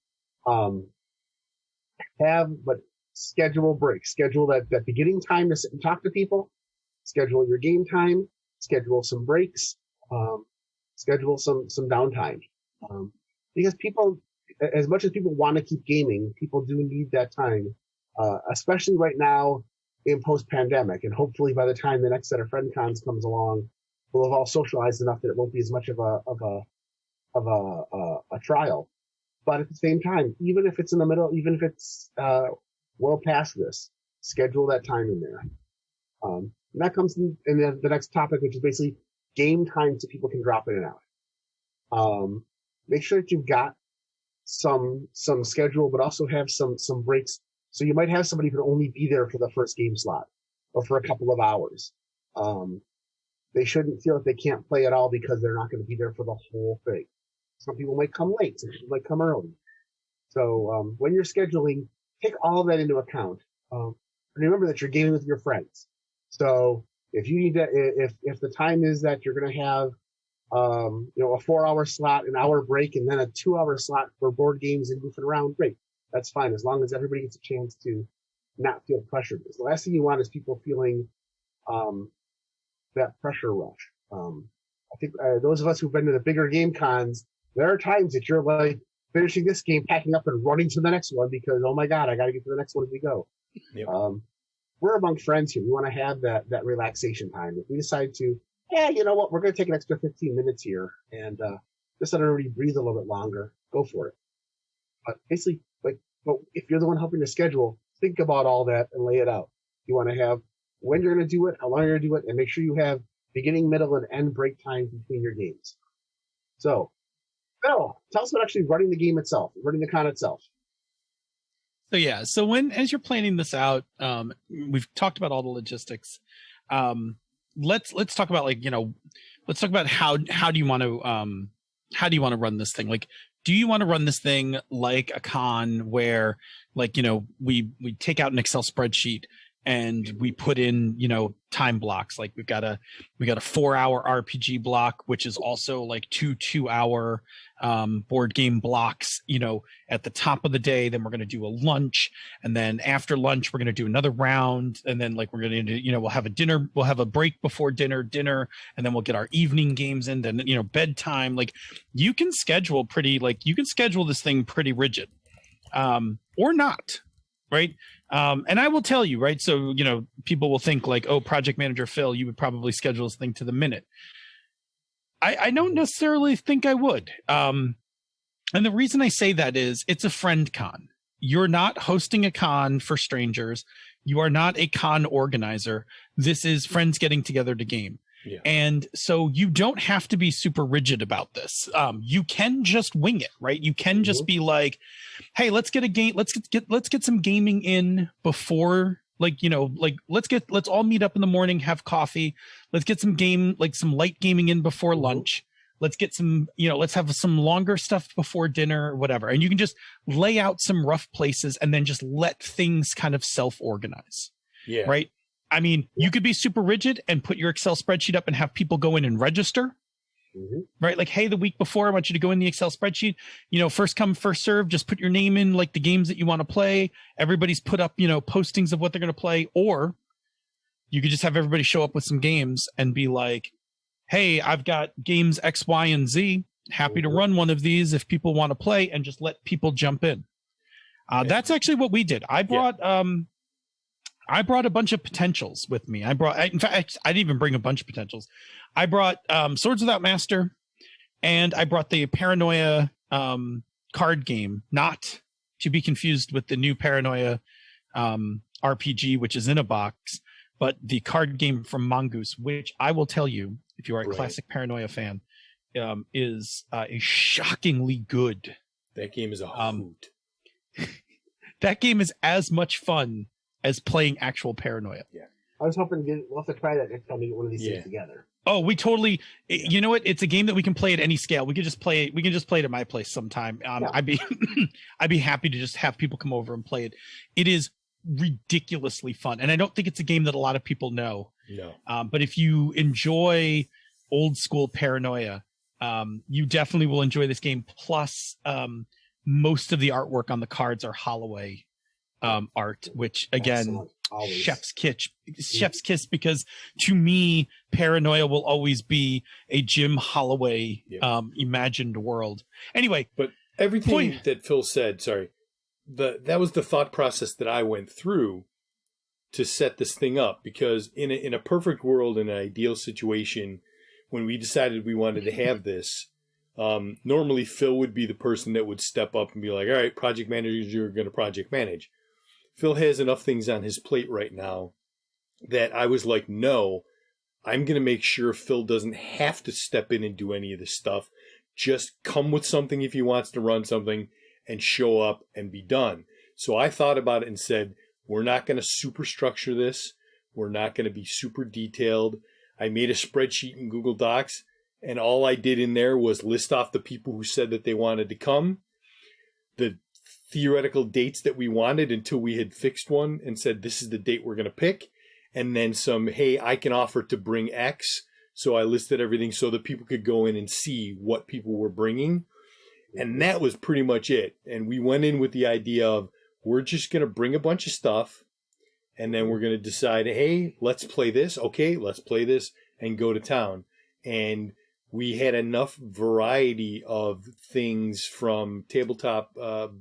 But schedule breaks. Schedule that beginning time to sit and talk to people. Schedule your game time. Schedule some breaks. Schedule some downtime. Because people, as much as people want to keep gaming, people do need that time, especially right now in post-pandemic. And hopefully by the time the next set of friend cons comes along, we'll have all socialized enough that it won't be as much of a trial. But at the same time, even if it's in the middle, even if it's well past this, schedule that time in there. And that comes in the next topic, which is basically game time so people can drop in and out. Make sure that you've got some schedule, but also have some breaks. So you might have somebody who can only be there for the first game slot or for a couple of hours. They shouldn't feel that they can't play at all because they're not going to be there for the whole thing. Some people might come late. Some people might come early. So when you're scheduling, take all of that into account. And remember that you're gaming with your friends. So if you need to, if the time is that you're going to have, a 4-hour slot, an hour break, and then a 2-hour slot for board games and goofing around, great. That's fine, as long as everybody gets a chance to not feel pressured. Because the last thing you want is people feeling that pressure rush. I think those of us who've been to the bigger game cons, there are times that you're like finishing this game, packing up and running to the next one because, oh my God, I got to get to the next one as we go. Yep. We're among friends here. We want to have that relaxation time. If we decide to, you know what, we're going to take an extra 15 minutes here and just let everybody breathe a little bit longer, go for it. But basically, but if you're the one helping to schedule, think about all that and lay it out. You want to have when you're going to do it, how long you're going to do it, and make sure you have beginning, middle, and end break time between your games. So, Phil, tell us about actually running the game itself, running the con itself. So as you're planning this out, we've talked about all the logistics. Let's talk about let's talk about how do you want to run this thing? Like, do you want to run this thing like a con where we take out an Excel spreadsheet and we put in, time blocks? Like we got a 4-hour RPG block, which is also like 2-hour board game blocks, at the top of the day. Then we're going to do a lunch. And then after lunch, we're going to do another round. And then we're going to do, we'll have a dinner, we'll have a break before dinner, and then we'll get our evening games in, then, bedtime. Like you can schedule this thing pretty rigid, or not. Right. And I will tell you, right. So, people will think like, oh, project manager Phil, you would probably schedule this thing to the minute. I don't necessarily think I would. And the reason I say that is it's a friend con. You're not hosting a con for strangers. You are not a con organizer. This is friends getting together to game. Yeah. And so you don't have to be super rigid about this. You can just wing it, right? You can just be like, hey, let's get a game. Let's get some gaming in before, like, let's all meet up in the morning, have coffee. Let's get some light gaming in before lunch. Let's get some, let's have some longer stuff before dinner or whatever. And you can just lay out some rough places and then just let things kind of self-organize. Yeah. Right. I mean, you could be super rigid and put your Excel spreadsheet up and have people go in and register, right? Like, hey, the week before, I want you to go in the Excel spreadsheet, first come, first serve, just put your name in, like the games that you want to play. Everybody's put up, postings of what they're going to play. Or you could just have everybody show up with some games and be like, hey, I've got games X, Y, and Z. Happy to run one of these if people want to play, and just let people jump in. That's actually what we did. I brought a bunch of potentials with me. In fact, I didn't even bring a bunch of potentials. I brought Swords Without Master, and I brought the Paranoia card game, not to be confused with the new Paranoia RPG, which is in a box, but the card game from Mongoose, which I will tell you, if you are a classic Paranoia fan, is a shockingly good. That game is a hoot. That game is as much fun as playing actual Paranoia. Yeah. I was hoping we'll have to try that next time we get one of these things together. Oh, we totally, you know what? It's a game that we can play at any scale. We can just play it at my place sometime. I'd be happy to just have people come over and play it. It is ridiculously fun. And I don't think it's a game that a lot of people know. No. But if you enjoy old school Paranoia, you definitely will enjoy this game. Plus, most of the artwork on the cards are Holloway art, which again, chef's kiss, because to me, Paranoia will always be a Jim Holloway imagined world. Anyway, but everything that Phil said, that was the thought process that I went through to set this thing up, because in a perfect world, in an ideal situation, when we decided we wanted to have this, normally Phil would be the person that would step up and be like, all right, project managers, you're going to project manage. Phil has enough things on his plate right now that I was like, no, I'm going to make sure Phil doesn't have to step in and do any of this stuff. Just come with something if he wants to run something and show up and be done. So I thought about it and said, we're not going to super structure this. We're not going to be super detailed. I made a spreadsheet in Google Docs, and all I did in there was list off the people who said that they wanted to come, the theoretical dates that we wanted until we had fixed one and said, this is the date we're going to pick. And then some, hey, I can offer to bring X. So I listed everything so that people could go in and see what people were bringing. And that was pretty much it. And we went in with the idea of, we're just going to bring a bunch of stuff. And then we're going to decide, hey, let's play this. Okay, let's play this and go to town. And we had enough variety of things, from tabletop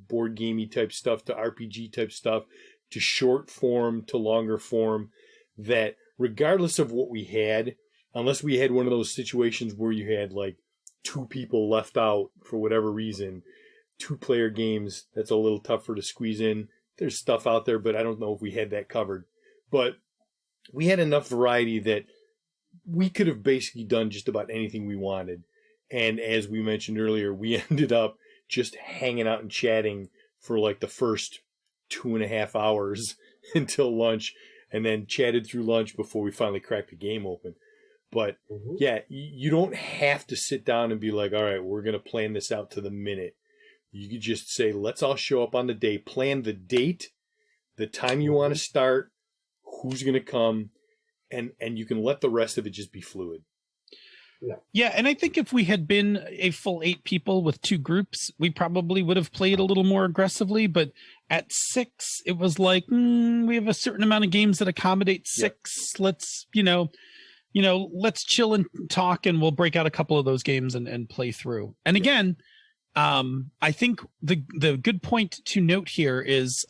board gamey type stuff to RPG type stuff to short form to longer form, that regardless of what we had, unless we had one of those situations where you had like two people left out for whatever reason, 2-player games, that's a little tougher to squeeze in. There's stuff out there, but I don't know if we had that covered. But we had enough variety that we could have basically done just about anything we wanted. And as we mentioned earlier, we ended up just hanging out and chatting for like the first 2.5 hours until lunch, and then chatted through lunch before we finally cracked the game open. But yeah, you don't have to sit down and be like, all right, we're going to plan this out to the minute. You could just say, let's all show up on the day, plan the date, the time you want to start, who's going to come, and you can let the rest of it just be fluid. Yeah, and I think if we had been a full 8 people with 2 groups, we probably would have played a little more aggressively. But at 6, it was like, we have a certain amount of games that accommodate 6. Let's, let's chill and talk, and we'll break out a couple of those games and play through. And again, I think the good point to note here is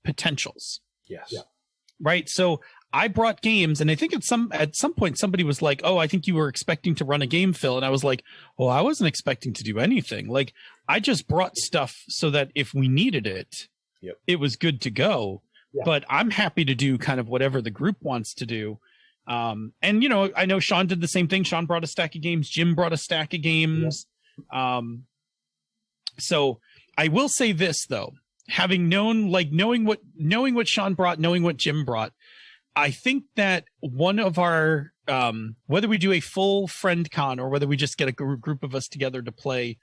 potentials. Yes. Yeah. Right. So I brought games, and I think at some point somebody was like, oh, I think you were expecting to run a game, Phil. And I was like, well, I wasn't expecting to do anything. Like, I just brought stuff so that if we needed it, it was good to go. Yeah. But I'm happy to do kind of whatever the group wants to do. And, you know, I know Sean did the same thing. Sean brought a stack of games. Jim brought a stack of games. Yeah. So I will say this, though, having known, like, knowing what Sean brought, knowing what Jim brought, I think that one of our, whether we do a full friend con or whether we just get a group of us together to play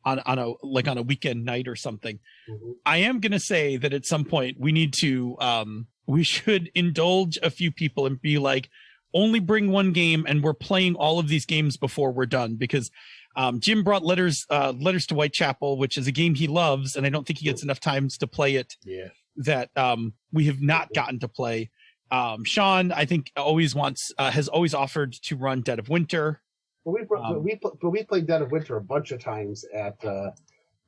on a weekend night or something, I am going to say that at some point we need to, we should indulge a few people and be like, only bring one game and we're playing all of these games before we're done, because Jim brought Letters to Whitechapel, which is a game he loves, and I don't think he gets enough times to play it. Yeah. That we have not gotten to play. Sean, I think, has always offered to run Dead of Winter. Well, we played Dead of Winter a bunch of times at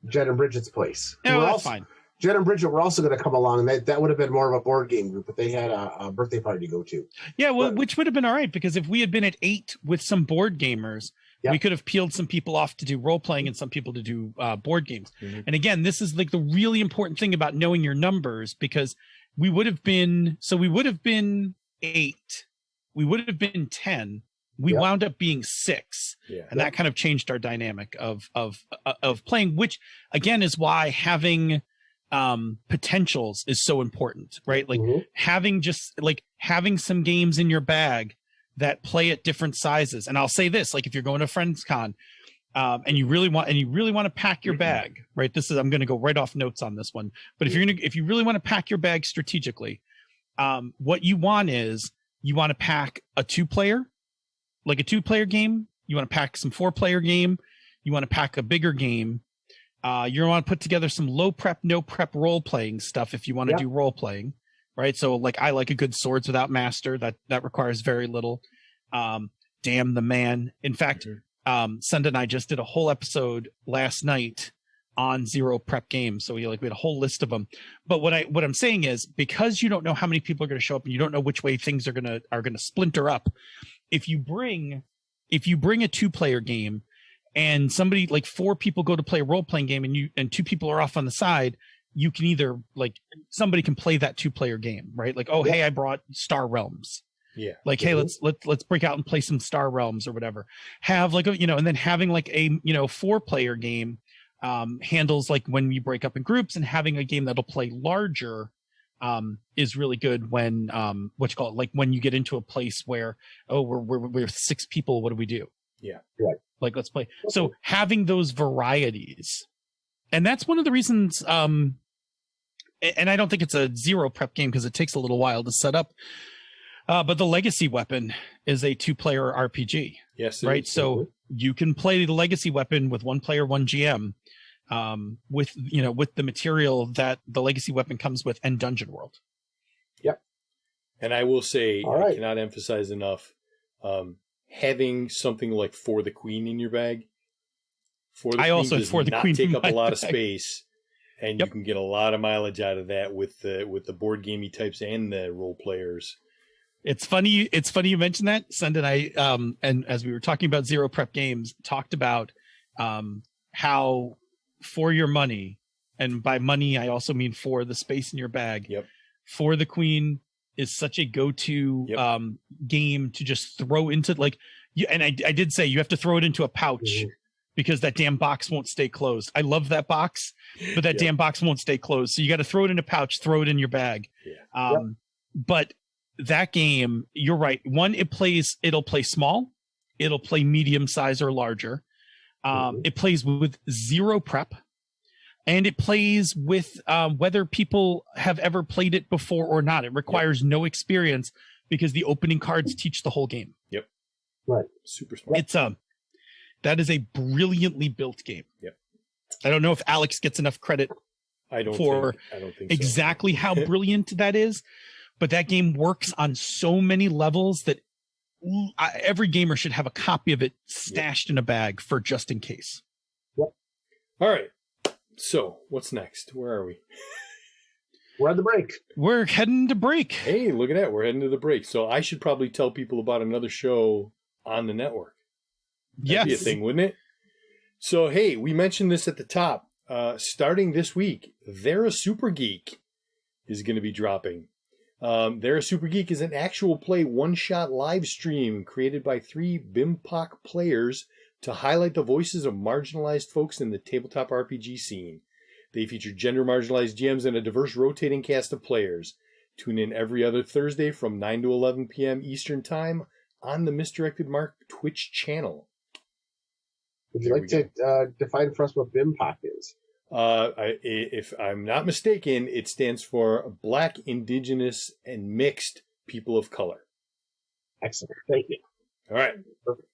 Jed and Bridget's place. No, that's fine. Jed and Bridget were also going to come along. That would have been more of a board game group, but they had a birthday party to go to. Yeah, well, which would have been all right, because if we had been at 8 with some board gamers, we could have peeled some people off to do role playing and some people to do board games. And again, this is like the really important thing about knowing your numbers, because we would have been 8, we would have been 10. We wound up being 6, and that kind of changed our dynamic of playing, which again is why having potentials is so important, right? Like having some games in your bag that play at different sizes. And I'll say this, like if you're going to Friends Con and you really want to pack your bag, right? I'm going to go right off notes on this one. But if you really want to pack your bag strategically, what you want to pack a 2-player, like a 2-player game. You want to pack some 4-player game. You want to pack a bigger game. You want to put together some low prep, no prep role playing stuff if you want to do role playing, right? So like I like a good Swords Without Master that requires very little. Damn the Man. In fact, Senda and I just did a whole episode last night on 0 prep games. So we had a whole list of them. But what I'm saying is, because you don't know how many people are going to show up and you don't know which way things are going to splinter up. If you bring a 2-player game and somebody, like 4 people go to play a role-playing game and 2 people are off on the side, you can either, like, somebody can play that 2-player game, right? Like, oh, hey, I brought Star Realms. Yeah. Like, hey, let's break out and play some Star Realms or whatever. Have like and then having like a 4-player game handles like when you break up in groups, and having a game that'll play larger is really good when like when you get into a place where we're 6 people, what do we do? Yeah. Right. Like, let's play. So having those varieties, and that's one of the reasons, and I don't think it's a 0 prep game because it takes a little while to set up. But the Legacy Weapon is a 2-player RPG. Yes. Right. So you can play the Legacy Weapon with 1 player, 1 GM, with the material that the Legacy Weapon comes with, and Dungeon World. Yep. And I will say, I cannot emphasize enough, having something like For the Queen in your bag. For the Queen take up a lot of space, and you can get a lot of mileage out of that with the board gamey types and the role players. It's funny you mentioned that. Send and I, and as we were talking about 0 prep games, talked about how For Your Money, and by money I also mean for the space in your bag. Yep. For the Queen is such a go-to game to just throw into, like, and I did say you have to throw it into a pouch because that damn box won't stay closed. I love that box, but that damn box won't stay closed. So you got to throw it in a pouch, throw it in your bag. Yeah. But that game, you're right. One, it'll play small, it'll play medium size or larger. It plays with 0 prep, and it plays with whether people have ever played it before or not. It requires no experience because the opening cards teach the whole game. Yep. Right. Super smart. It's that is a brilliantly built game. Yep. I don't know if Alex gets enough credit I don't think exactly how brilliant that is, but that game works on so many levels that every gamer should have a copy of it stashed in a bag for just in case. Yep. All right. So what's next? Where are we? We're on the break. We're heading to break. Hey, look at that. We're heading to the break. So I should probably tell people about another show on the network. That'd be a thing, wouldn't it? So, hey, we mentioned this at the top. Starting this week, They're a Super Geek is going to be dropping. They're a Super Geek is an actual play one-shot live stream created by 3 BIMPOC players to highlight the voices of marginalized folks in the tabletop RPG scene. They feature gender marginalized GMs and a diverse rotating cast of players. Tune in every other Thursday from 9 to 11 p.m. Eastern Time on the Misdirected Mark Twitch channel. Would you like to define for us what BIMPOC is? If I'm not mistaken, it stands for Black, Indigenous, and Mixed People of Color. Excellent. Thank you. All right. Perfect.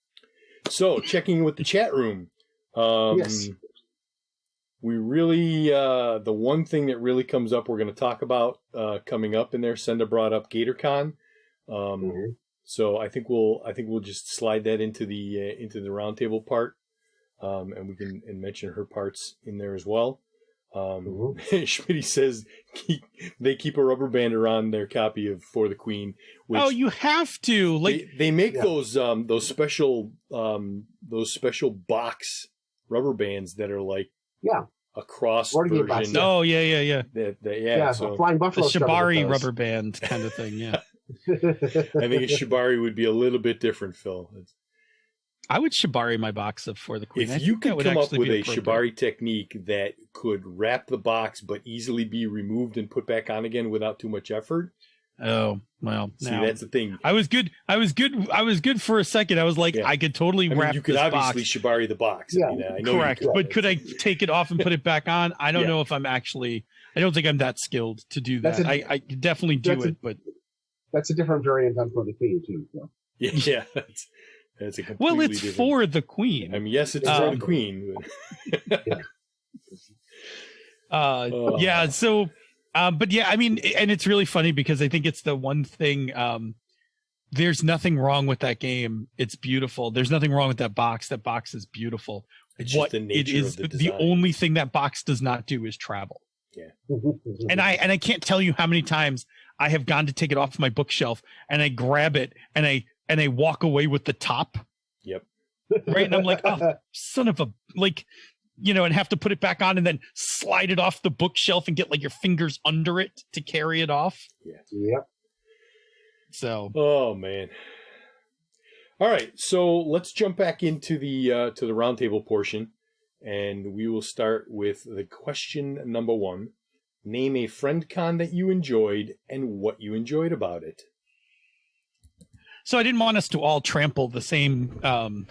So, checking in with the chat room. Yes. We really, the one thing that really comes up, we're going to talk about coming up in there. Senda brought up GatorCon. So I think we'll just slide that into the roundtable part. And we can mention her parts in there as well. Schmitty says they keep a rubber band around their copy of For the Queen. Which you have to. Like they make those special box rubber bands that are like a cross version. Box, Oh yeah. So Flying Buffalo. The Shibari rubber band kind of thing. Yeah. I think a Shibari would be a little bit different, Phil. I would Shibari my box of For the Queen. If you could come up with a Shibari technique that could wrap the box but easily be removed and put back on again without too much effort. Oh, well. See, that's the thing. I was good for a second. I was like, I could totally wrap you could this obviously box. Shibari the box. Yeah. I know correct. But could I take it off and put it back on? I don't know if I'm actually, I don't think I'm that skilled to do that. I could definitely do it, but. That's a different variant on For the Queen, too. So. Yeah. That's a completely it's different... for the Queen. I mean, yes, it's for the Queen. Yeah. So, but yeah, I mean, and it's really funny because I think it's the one thing. There's nothing wrong with that game. It's beautiful. There's nothing wrong with that box. That box is beautiful. It's just the nature of the design. The only thing that box does not do is travel. Yeah. And I can't tell you how many times I have gone to take it off my bookshelf and I grab it and I walk away with the top. Yep. Right. And I'm like, oh, son of a, like, and have to put it back on and then slide it off the bookshelf and get like your fingers under it to carry it off. Yeah. Yep. So. Oh man. All right. So let's jump back into the roundtable portion, and we will start with the question number 1. Name a friend con that you enjoyed and what you enjoyed about it. So I didn't want us to all trample the same con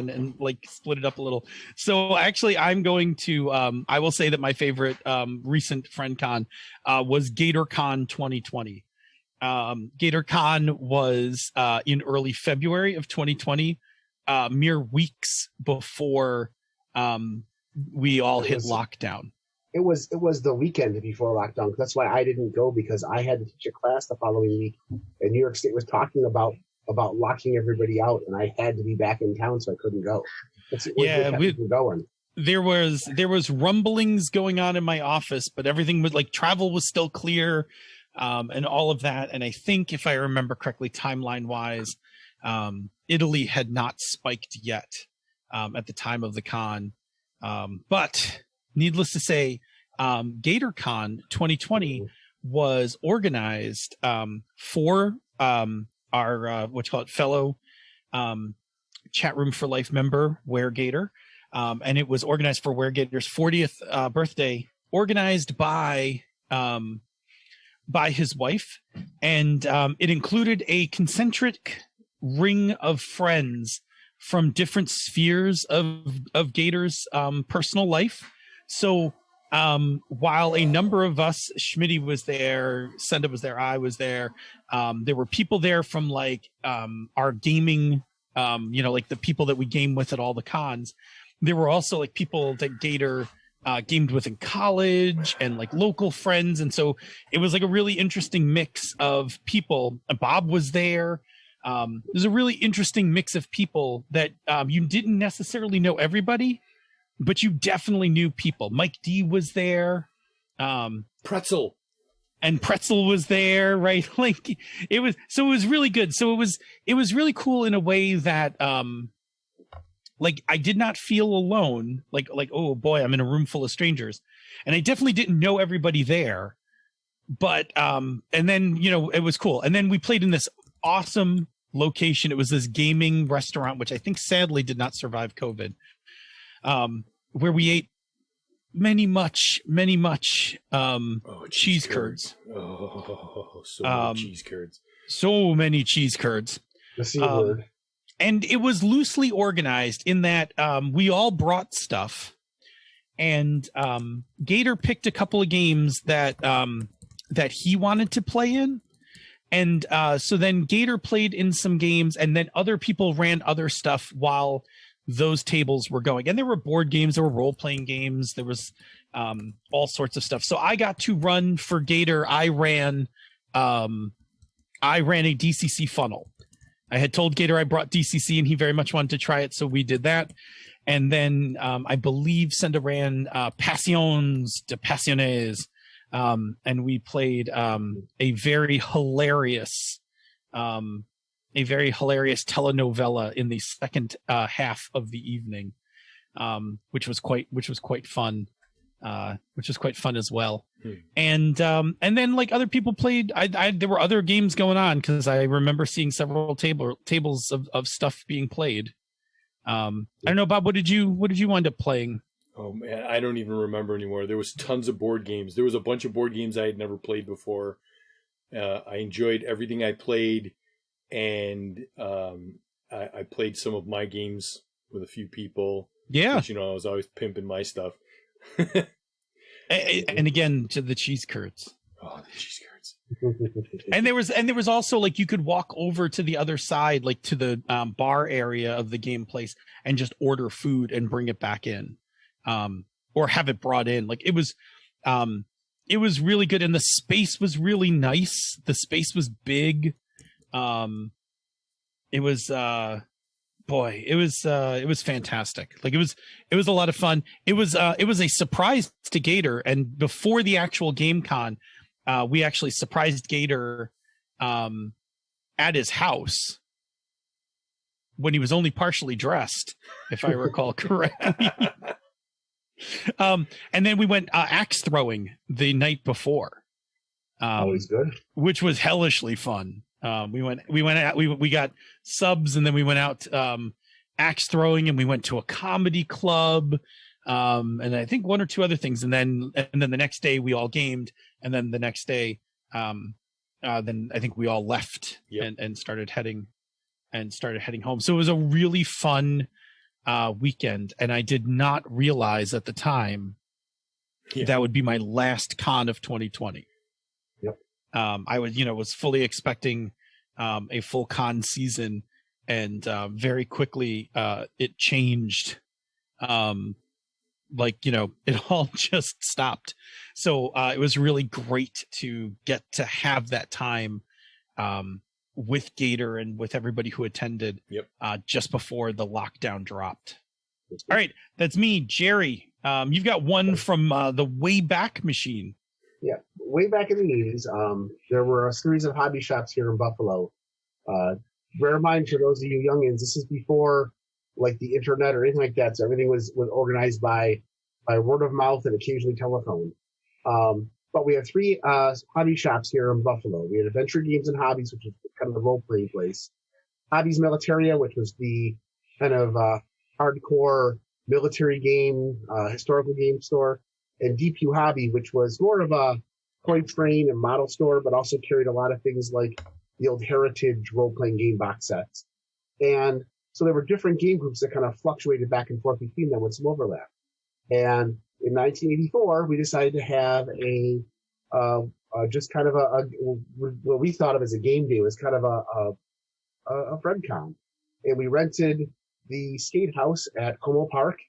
and like split it up a little. So actually I'm going to I will say that my favorite recent friend con was GatorCon 2020. GatorCon was in early February of 2020, mere weeks before we all hit lockdown. It was the weekend before lockdown. That's why I didn't go, because I had to teach a class the following week, and New York State was talking about locking everybody out, and I had to be back in town, so I couldn't go. There was rumblings going on in my office, but everything was like travel was still clear, and all of that. And I think, if I remember correctly, timeline wise, Italy had not spiked yet at the time of the con, but. Needless to say, GatorCon 2020 was organized for our fellow Chat Room for Life member WereGator, and it was organized for WereGator's 40th birthday, organized by his wife, and it included a concentric ring of friends from different spheres of Gator's personal life. So while a number of us, Schmitty was there, Senda was there, I was there, there were people there from like our gaming, like the people that we game with at all the cons. There were also like people that Gator gamed with in college and like local friends. And so it was like a really interesting mix of people. Bob was there. There's a really interesting mix of people that you didn't necessarily know everybody, but you definitely knew people. Mike D was there. Pretzel was there, right? Like it was really good. So it was really cool in a way that like I did not feel alone. Like, oh boy, I'm in a room full of strangers. And I definitely didn't know everybody there, but and then it was cool. And then we played in this awesome location. It was this gaming restaurant, which I think sadly did not survive COVID, where we ate many cheese curds. Oh, so many cheese curds. So many cheese curds. The C word. And it was loosely organized in that we all brought stuff, and Gator picked a couple of games that he wanted to play in. And so then Gator played in some games, and then other people ran other stuff while those tables were going. And there were board games, there were role-playing games, there was all sorts of stuff. So I got to run for Gator. I ran a DCC funnel. I had told Gator I brought DCC, and he very much wanted to try it, so we did that. And then I believe Senda ran Passions de Passiones, and we played a very hilarious telenovela in the second half of the evening, which was quite fun. Which was quite fun as well. And then like other people played. There were other games going on because I remember seeing several tables of stuff being played. I don't know, Bob. What did you wind up playing? Oh man, I don't even remember anymore. There was tons of board games. There was a bunch of board games I had never played before. I enjoyed everything I played, and I played some of my games with a few people. Yeah, which, I was always pimping my stuff. And again, to the cheese curds. Oh, the cheese curds. And there was also like you could walk over to the other side, like to the bar area of the game place, and just order food and bring it back in, or have it brought in. Like it was really good, and the space was really nice. The space was big. It was fantastic. Like it was a lot of fun. It was a surprise to Gator, and before the actual game con, we actually surprised Gator at his house when he was only partially dressed, if I recall correctly. And then we went axe throwing the night before. Always good. Which was hellishly fun. We got subs, and then we went out axe throwing, and we went to a comedy club, and I think one or two other things, and then the next day we all gamed, and then the next day then I think we all left. Yep. and started heading home. So it was a really fun weekend, and I did not realize at the time that would be my last con of 2020. I was fully expecting a full con season, and very quickly it changed. It all just stopped. So it was really great to get to have that time with Gator and with everybody who attended. Yep. Just before the lockdown dropped. All right, that's me, Jerry. You've got one from the Wayback Machine. Yeah, way back in the 80s, there were a series of hobby shops here in Buffalo. Bear in mind, for those of you youngins, this is before like the internet or anything like that, so everything was organized by word of mouth and occasionally telephone. But we have three hobby shops here in Buffalo. We had Adventure Games and Hobbies, which is kind of the role-playing place. Hobbies Militaria, which was the kind of hardcore military game, historical game store. And DPU Hobby, which was more of a toy train and model store, but also carried a lot of things like the old heritage role-playing game box sets. And so there were different game groups that kind of fluctuated back and forth between them with some overlap. And in 1984, we decided to have just kind of what we thought of as a game day. It was kind of a friend con. And we rented the skate house at Como Park,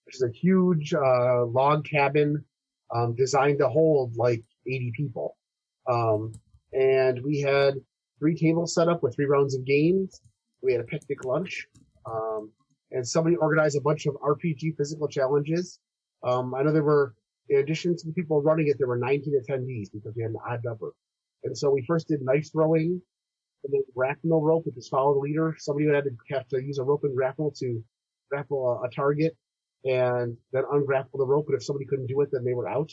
which is a huge log cabin designed to hold like 80 people. And we had 3 tables set up with 3 rounds of games. We had a picnic lunch. And somebody organized a bunch of RPG physical challenges. I know there were, in addition to the people running it, there were 19 attendees because we had an odd number. And so we first did knife throwing, and then grapnel rope, which is follow the leader. Somebody would have to use a rope and grapple to grapple a target, and then ungrapple the rope. But if somebody couldn't do it, then they were out.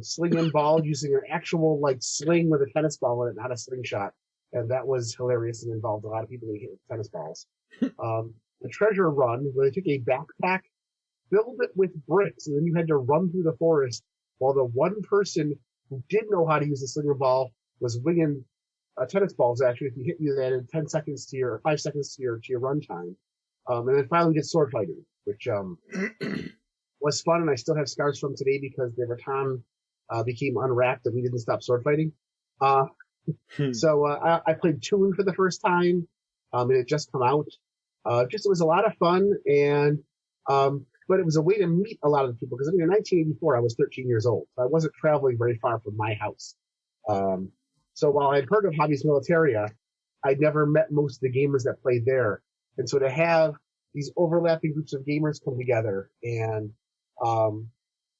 sling and ball using an actual like sling with a tennis ball in it, not a slingshot. And that was hilarious and involved a lot of people getting hit with tennis balls. The treasure run, where they took a backpack, filled it with bricks, and then you had to run through the forest while the one person who did know how to use the slinger ball was winging tennis balls. Actually, if you hit you, they added 10 seconds to your, 5 seconds to your run time. And then finally we did sword fighting, which was fun, and I still have scars from today because the baton became unwrapped and we didn't stop sword fighting. So I played Toon for the first time, and it just come out. It was a lot of fun, and but it was a way to meet a lot of the people, because I mean, in 1984 I was 13 years old, so I wasn't traveling very far from my house. So while I'd heard of Hobbies Militaria, I'd never met most of the gamers that played there, and so to have these overlapping groups of gamers come together and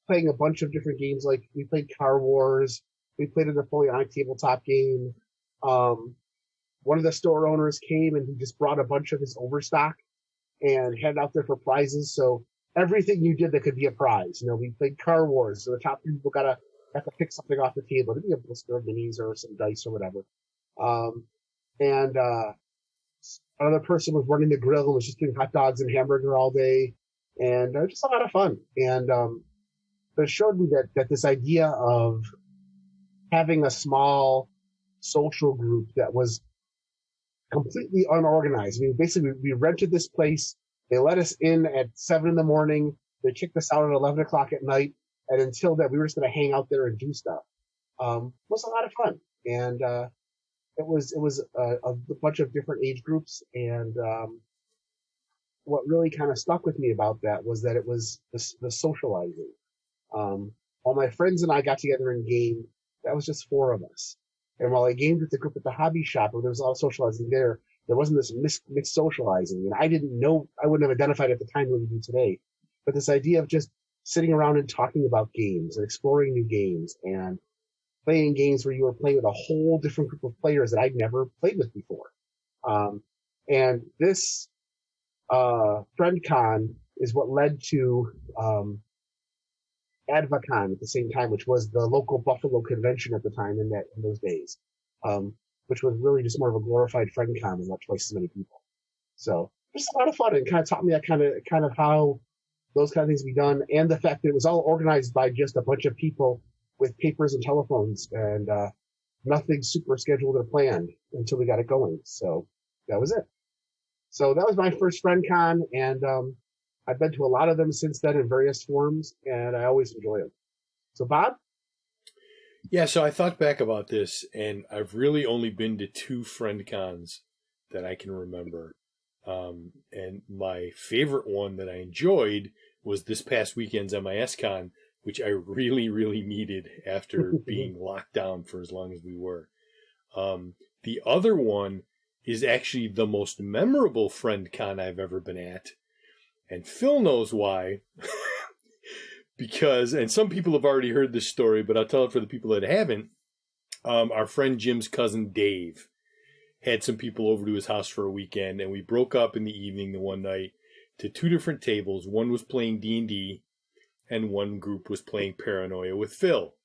playing a bunch of different games, like we played Car Wars, we played a Napoleonic tabletop game. One of the store owners came and he just brought a bunch of his overstock and had it out there for prizes. So everything you did that could be a prize. You know, we played Car Wars, so the top people got to pick something off the table. It'd be a blister of minis or some dice or whatever. Another person was running the grill and was just doing hot dogs and hamburger all day, and just a lot of fun. And but it showed me that this idea of having a small social group that was completely unorganized. I mean, basically, we rented this place. They let us in at 7 a.m. They kicked us out at 11 o'clock at night. And until that, we were just going to hang out there and do stuff. It was a lot of fun. And it was a bunch of different age groups. And what really kind of stuck with me about that was that it was the socializing. While my friends and I got together and gamed, that was just 4 of us. And while I gamed with the group at the hobby shop, where there was a lot of socializing there wasn't this mixed socializing. And I didn't know, I wouldn't have identified at the time what we do today. But this idea of just sitting around and talking about games and exploring new games and playing games where you were playing with a whole different group of players that I'd never played with before. And this FriendCon is what led to AdvaCon at the same time, which was the local Buffalo convention at the time in those days, which was really just more of a glorified FriendCon and not twice as many people. So just a lot of fun, and kind of taught me that kind of how those kind of things be done, and the fact that it was all organized by just a bunch of people with papers and telephones, and nothing super scheduled or planned until we got it going. So that was it. So that was my first FriendCon, and I've been to a lot of them since then in various forms, and I always enjoy them. So, Bob? Yeah, so I thought back about this, and I've really only been to 2 FriendCons that I can remember. And my favorite one that I enjoyed was this past weekend's MISCon, which I really, really needed after being locked down for as long as we were. The other one is actually the most memorable FriendCon I've ever been at. And Phil knows why, because, and some people have already heard this story, but I'll tell it for the people that haven't. Our friend Jim's cousin Dave had some people over to his house for a weekend, and we broke up in the evening the one night to 2 different tables. One was playing D&D, and one group was playing Paranoia with Phil.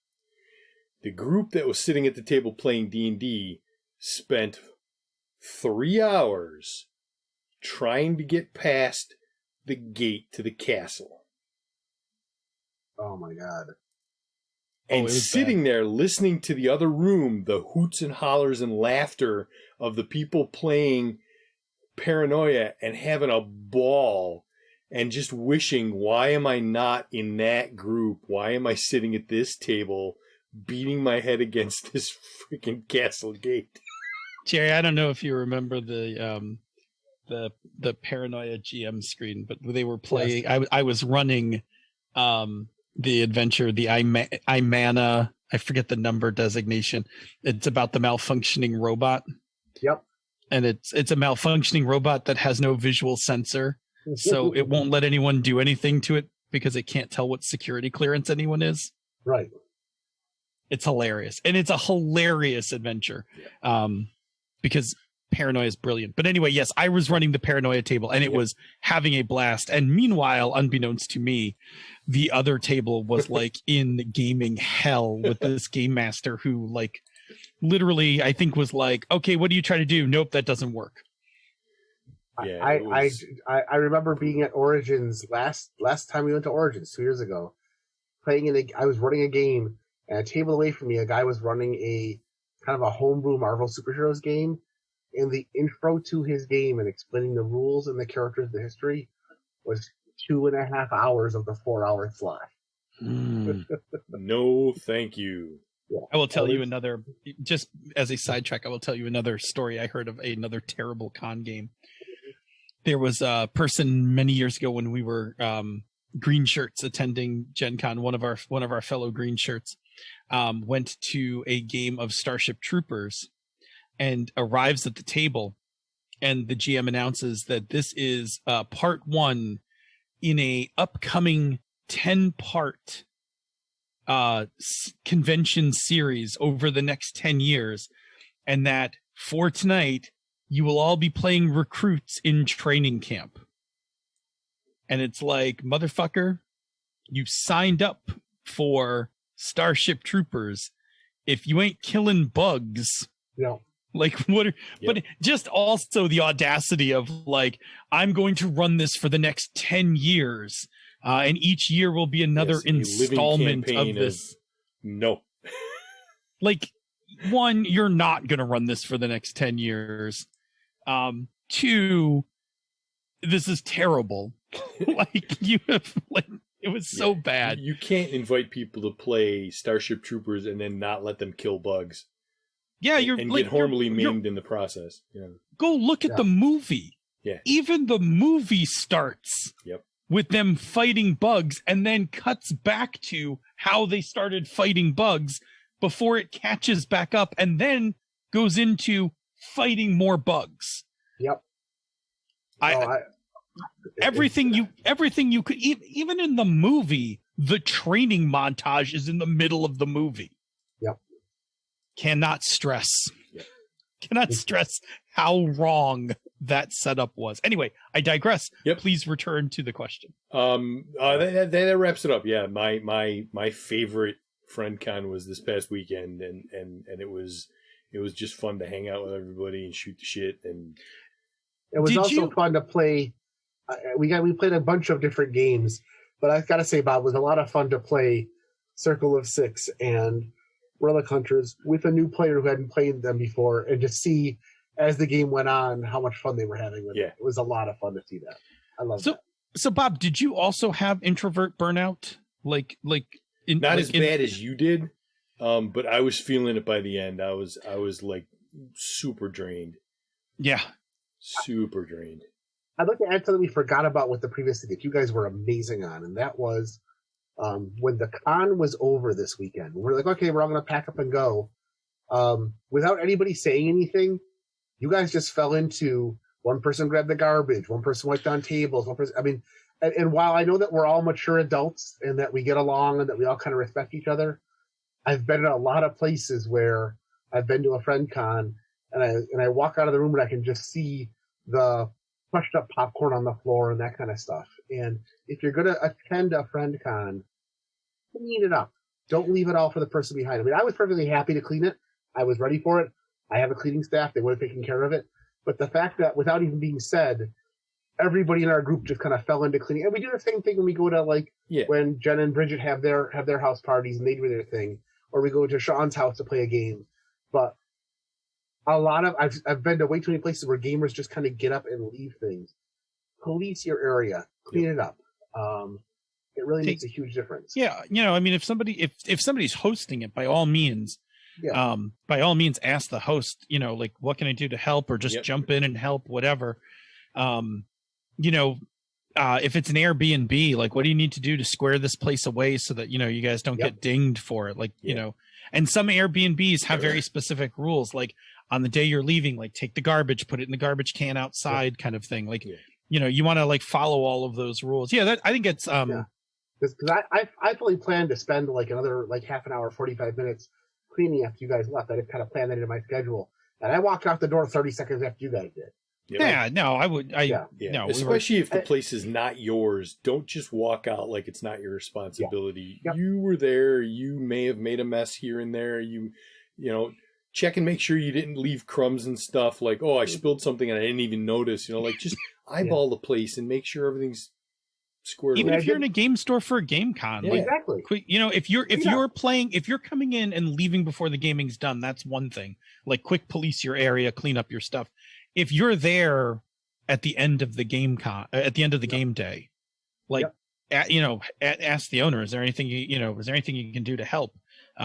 The group that was sitting at the table playing D&D spent 3 hours trying to get past the gate to the castle. Oh my God. And sitting there listening to the other room, the hoots and hollers and laughter of the people playing Paranoia and having a ball and just wishing, why am I not in that group? Why am I sitting at this table beating my head against this freaking castle gate? Jerry, I don't know if you remember the Paranoia GM screen, but they were playing. Yes. I was running the adventure, the Imana. I forget the number designation. It's about the malfunctioning robot. Yep. And it's a malfunctioning robot that has no visual sensor, so it won't let anyone do anything to it because it can't tell what security clearance anyone is. Right. It's hilarious, and it's a hilarious adventure. Because Paranoia is brilliant. But anyway, yes, I was running the Paranoia table, and it was having a blast. And meanwhile, unbeknownst to me, the other table was like in gaming hell with this game master who, like, literally, I think was like, okay, what do you try to do? Nope, that doesn't work. Yeah, I remember being at Origins last time we went to Origins 2 years ago, I was running a game, and a table away from me, a guy was running a kind of a homebrew Marvel Superheroes game, and the intro to his game and explaining the rules and the characters, the history, was 2.5 hours of the 4-hour slot. No, thank you. Yeah. I will tell you another, just as a sidetrack, I will tell you another story I heard of another terrible con game. There was a person many years ago when we were green shirts attending Gen Con. One of our fellow green shirts went to a game of Starship Troopers and arrives at the table, and the GM announces that this is part 1 in a upcoming 10-part convention series over the next 10 years, and that for tonight you will all be playing recruits in training camp. And it's like, motherfucker, you signed up for Starship Troopers. If you ain't killing bugs, like what are, but just also the audacity of like, I'm going to run this for the next 10 years. And each year will be another installment of this. No. Like, one, you're not going to run this for the next 10 years. 2, this is terrible. Like, you have, like, it was so bad. You can't invite people to play Starship Troopers and then not let them kill bugs. Yeah, you're and like, get horribly maimed in the process. Yeah. Go look at the movie. Yeah. Even the movie starts with them fighting bugs and then cuts back to how they started fighting bugs before it catches back up and then goes into fighting more bugs. Yep. Everything you could, even in the movie, the training montage is in the middle of the movie. Yep. Cannot stress how wrong that setup was. Anyway, I digress. Please return to the question. That wraps it up. Yeah, my favorite friend con was this past weekend, and it was just fun to hang out with everybody and shoot the shit. And it was also fun to play. We played a bunch of different games, but I've got to say, Bob, it was a lot of fun to play Circle of Six and Relic Hunters with a new player who hadn't played them before, and to see as the game went on how much fun they were having with it. It was a lot of fun to see that. I love that. So Bob, did you also have introvert burnout? Not as bad as you did, but I was feeling it by the end. I was like super drained. Yeah. Super drained. I'd like to add something we forgot about with the previous thing that you guys were amazing on, and that was when the con was over this weekend. We're like, okay, we're all going to pack up and go. Without anybody saying anything, you guys just fell into one person grabbed the garbage, one person wiped down tables, one person, I mean, and while I know that we're all mature adults and that we get along and that we all kind of respect each other, I've been in a lot of places where I've been to a friend con and I walk out of the room and I can just see the crushed up popcorn on the floor and that kind of stuff. And if you're going to attend a friend con, clean it up. Don't leave it all for the person behind. I mean, I was perfectly happy to clean it. I was ready for it. I have a cleaning staff. They would have taken care of it. But the fact that without even being said, everybody in our group just kind of fell into cleaning. And we do the same thing when we go to when Jen and Bridget have their house parties and they do their thing, or we go to Sean's house to play a game. But a lot of I've been to way too many places where gamers just kind of get up and leave things. Police your area, clean it up. It really makes a huge difference. Yeah, I mean, if somebody's hosting it, by all means, ask the host. Like, what can I do to help, or just jump in and help, whatever. If it's an Airbnb, like, what do you need to do to square this place away so that you guys don't get dinged for it? Like, and some Airbnbs have very specific rules, like on the day you're leaving, like take the garbage, put it in the garbage can outside, kind of thing. Like, you want to like follow all of those rules. Yeah, I think it's because I fully planned to spend like another like half an hour, 45 minutes cleaning after you guys left. I kind of planned that into my schedule, And I walked out the door 30 seconds after you guys did. Yeah, no, I would. No, especially if the place is not yours. Don't just walk out like it's not your responsibility. Yep. You were there. You may have made a mess here and there. You know, check and make sure you didn't leave crumbs and stuff. Like, oh, I spilled something and I didn't even notice. You know, like just eyeball the place and make sure everything's squared even away. if you're in a game store for a game con. Yeah. Like, Exactly. you know, if you're playing, if you're coming in and leaving before the gaming's done, that's one thing. Like, quick police your area, clean up your stuff. If you're there at the end of the game at the end of the game day, like, ask the owner, is there anything is there anything you can do to help? It's I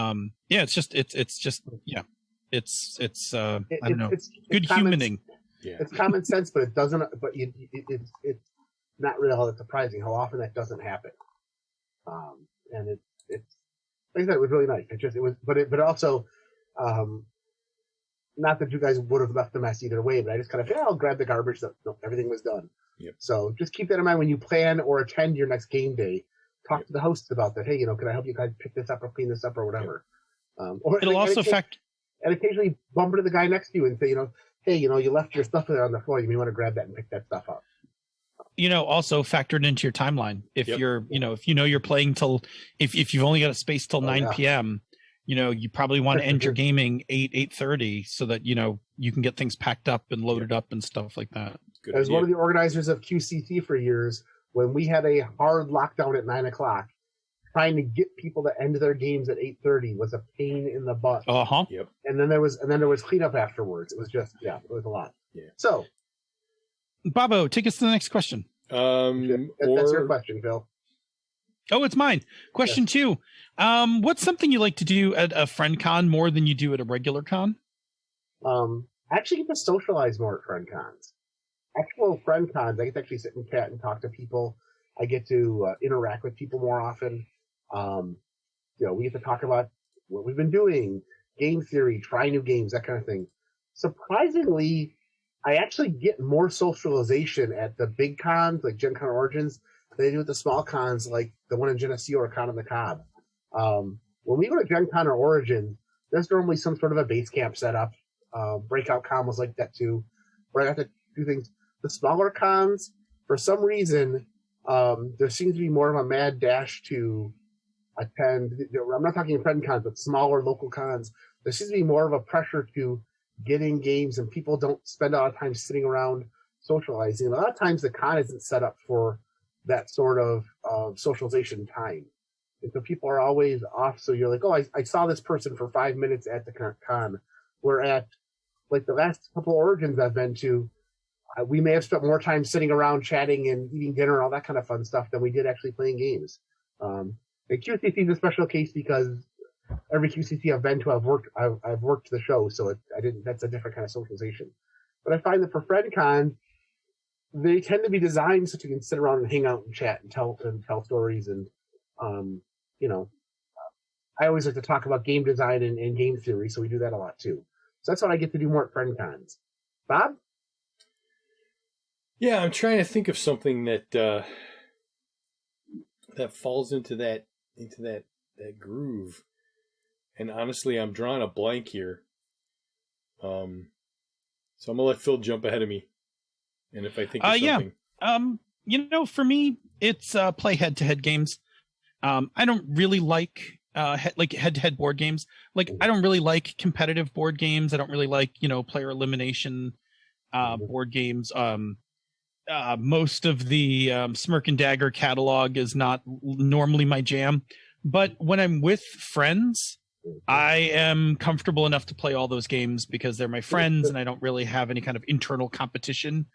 don't know. It's good humaning. Yeah. It's common sense, but it doesn't. But it's not really all that surprising how often that doesn't happen. And it's like I said, it was really nice. But also, not that you guys would have left the mess either way, but I just kind of I'll grab the garbage. No, everything was done. Yep. So just keep that in mind when you plan or attend your next game day. Talk to the hosts about that. Hey, can I help you guys pick this up or clean this up or whatever? Or it'll also affect. And occasionally bump into the guy next to you and say, hey, you left your stuff there on the floor. You may want to grab that and pick that stuff up. Also factored into your timeline. If you're, if you're playing till, if you've only got a space till 9 p.m., you probably want to end your gaming 8:30 so that, you can get things packed up and loaded up and stuff like that. Good As idea. One of the organizers of QCT for years, when we had a hard lockdown at 9 o'clock, trying to get people to end their games at 8:30 was a pain in the butt. Yep. And then there was cleanup afterwards. It was just it was a lot. Yeah. So, Bobo, take us to the next question. That's your question, Phil. Oh, it's mine. Question 2. What's something you like to do at a friend con more than you do at a regular con? I actually get to socialize more at friend cons. Actual friend cons, I get to actually sit and chat and talk to people. I get to interact with people more often. We get to talk about what we've been doing, game theory, try new games, that kind of thing. Surprisingly, I actually get more socialization at the big cons, like Gen Con Origins, than I do at the small cons, like the one in Geneseo or Con on the Cob. When we go to Gen Con or Origins, there's normally some sort of a base camp set up. Breakout Con was like that too, where I have to do things. The smaller cons, for some reason, there seems to be more of a mad dash to attend. I'm not talking friend cons, but smaller local cons. There seems to be more of a pressure to get in games, and people don't spend a lot of time sitting around socializing. A lot of times the con isn't set up for that sort of socialization time. And so people are always off. So you're like, oh, I saw this person for 5 minutes at the con. Where at like the last couple Origins I've been to, we may have spent more time sitting around chatting and eating dinner and all that kind of fun stuff than we did actually playing games. And QCT is a special case because every QCT I've been to, I've worked the show, so that's a different kind of socialization. But I find that for FriendCon, they tend to be designed so you can sit around and hang out and chat and tell stories and I always like to talk about game design and game theory, so we do that a lot too. So that's what I get to do more at FriendCons. Bob? Yeah, I'm trying to think of something that that falls into that groove. And honestly, I'm drawing a blank here. So I'm gonna let Phil jump ahead of me. And if I think of something, for me, it's play head-to-head games. I don't really like head-to-head board games. Like, I don't really like competitive board games. I don't really like player elimination board games. Most of the Smirk and Dagger catalog is not normally my jam, but when I'm with friends, I am comfortable enough to play all those games because they're my friends and I don't really have any kind of internal competition.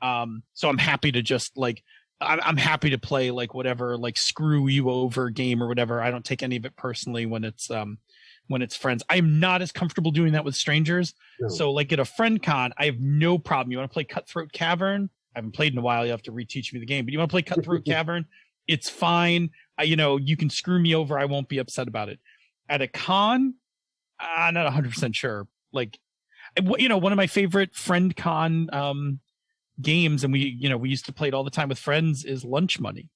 So I'm happy to just I'm happy to play whatever, screw you over game or whatever. I don't take any of it personally when it's friends. I'm not as comfortable doing that with strangers. No. So at a friend con, I have no problem. You want to play Cutthroat Cavern? I haven't played in a while. You have to reteach me the game, but you want to play Cutthroat Cavern? It's fine. You can screw me over. I won't be upset about it. At a con, I'm not 100% sure. One of my favorite friend con games, and we used to play it all the time with friends, is Lunch Money,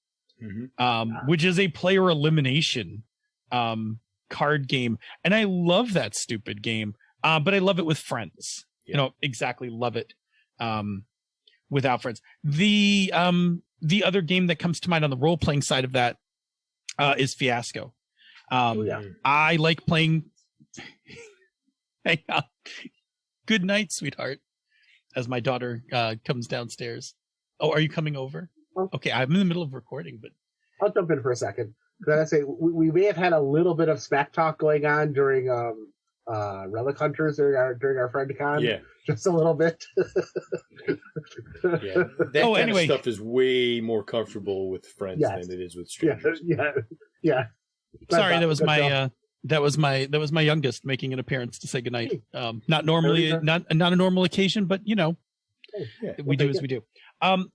which is a player elimination card game. And I love that stupid game, but I love it with friends. exactly love it without friends. The other game that comes to mind on the role playing side of that is Fiasco. I like playing. Hang on. Good night, sweetheart. As my daughter comes downstairs. Oh, are you coming over? Okay, I'm in the middle of recording, but I'll jump in for a second. Because I say we may have had a little bit of smack talk going on during Relic Hunters during our friend con. Yeah, just a little bit. Yeah, that kind of stuff is way more comfortable with friends than it is with strangers. Yeah. Sorry, that was my that was my youngest making an appearance to say goodnight. Not normally, not a normal occasion, but we do as we do.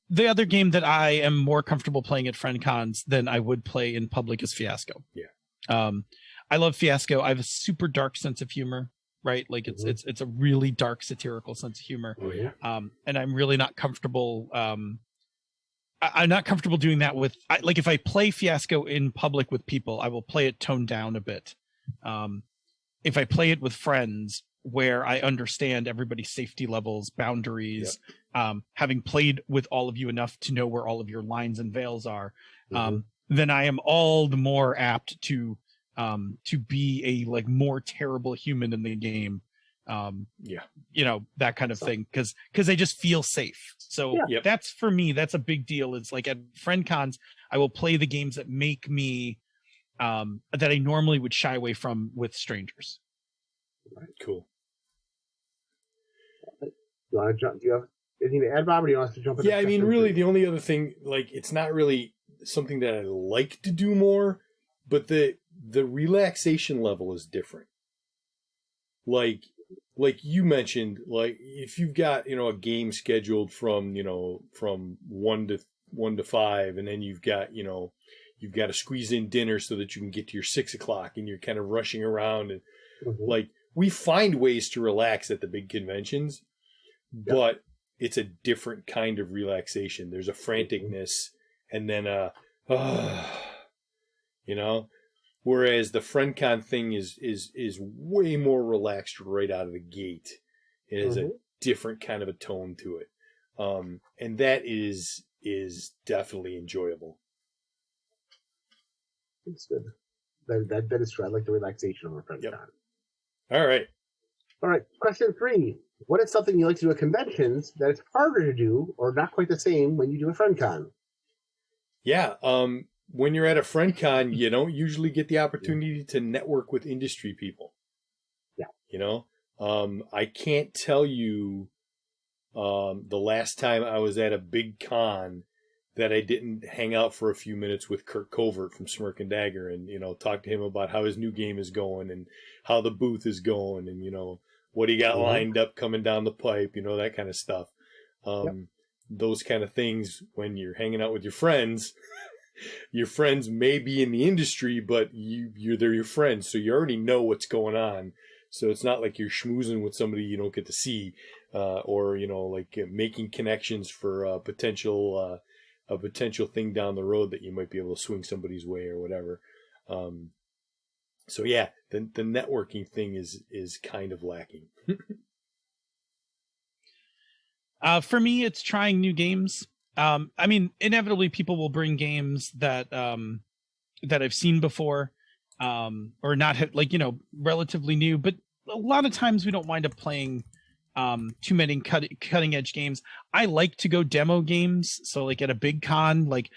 The other game that I am more comfortable playing at friend cons than I would play in public is Fiasco. Yeah. I love Fiasco. I have a super dark sense of humor, right? Like it's a really dark satirical sense of humor. Oh, yeah. And I'm really not comfortable. I'm not comfortable doing that with, like, if I play Fiasco in public with people, I will play it toned down a bit. If I play it with friends where I understand everybody's safety levels, boundaries, having played with all of you enough to know where all of your lines and veils are, then I am all the more apt to be a more terrible human in the game. That kind of thing, because I just feel safe. So that's, for me, that's a big deal. It's like at friend cons, I will play the games that make me that I normally would shy away from with strangers. Right. Cool. You want to jump? Do you have anything to add, Bob, or do you want us to jump in? Yeah, I mean, really, the only other thing, it's not really something that I like to do more, but the relaxation level is different. Like you mentioned, if you've got, a game scheduled from 1 to 5, and then you've got to squeeze in dinner so that you can get to your 6 o'clock, and you're kind of rushing around, and we find ways to relax at the big conventions, but it's a different kind of relaxation. There's a franticness, and then whereas the FriendCon thing is way more relaxed right out of the gate. It has a different kind of a tone to it, and that is definitely enjoyable. It's good. That is true. I like the relaxation of a FriendCon. Yep. All right. Question 3. What is something you like to do at conventions that it's harder to do or not quite the same when you do a FriendCon? Yeah. When you're at a FriendCon, you don't usually get the opportunity to network with industry people. Yeah. I can't tell you the last time I was at a big con that I didn't hang out for a few minutes with Kurt Covert from Smirk and Dagger and, talk to him about how his new game is going and how the booth is going and, what he got lined up coming down the pipe, that kind of stuff. Those kind of things when you're hanging out with your friends. Your friends may be in the industry, but they're your friends, so you already know what's going on. So it's not like you're schmoozing with somebody you don't get to see, or making connections for a potential thing down the road that you might be able to swing somebody's way or whatever. So yeah, the networking thing is kind of lacking. For me, it's trying new games. I mean, inevitably people will bring games that I've seen before, or not relatively new, but a lot of times we don't wind up playing too many cutting edge games. I like to go demo games. So at a big con, Bob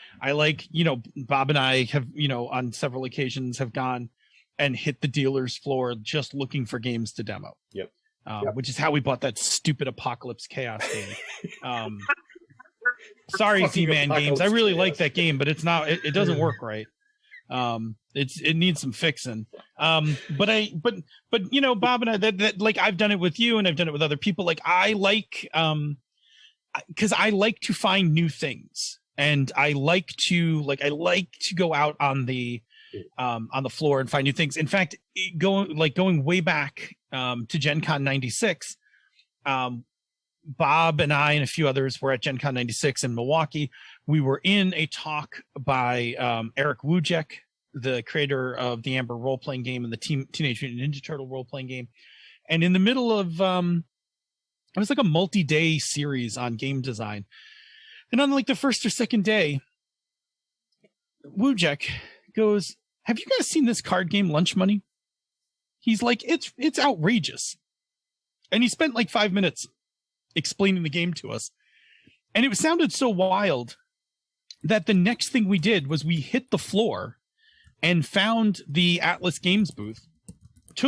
and I have, on several occasions have gone and hit the dealer's floor just looking for games to demo. Yep. Which is how we bought that stupid Apocalypse Chaos game. Sorry, Z-Man Games. I really like that game, but it's not. It doesn't work right. It needs some fixing. But Bob and I, that I've done it with you, and I've done it with other people. I like, because I like to find new things, and I like to go out on the floor and find new things. In fact, going way back to Gen Con 96. Bob and I and a few others were at Gen Con 96 in Milwaukee. We were in a talk by Eric Wujek, the creator of the Amber role-playing game and the Teenage Mutant Ninja Turtle role-playing game. And in the middle of It was like a multi-day series on game design. And on like the first or second day, Wojciech goes, "Have you guys seen this card game, Lunch Money?" He's like, it's outrageous. And he spent like 5 minutes explaining the game to us. And it sounded so wild that the next thing we did was we hit the floor and found the Atlas Games booth.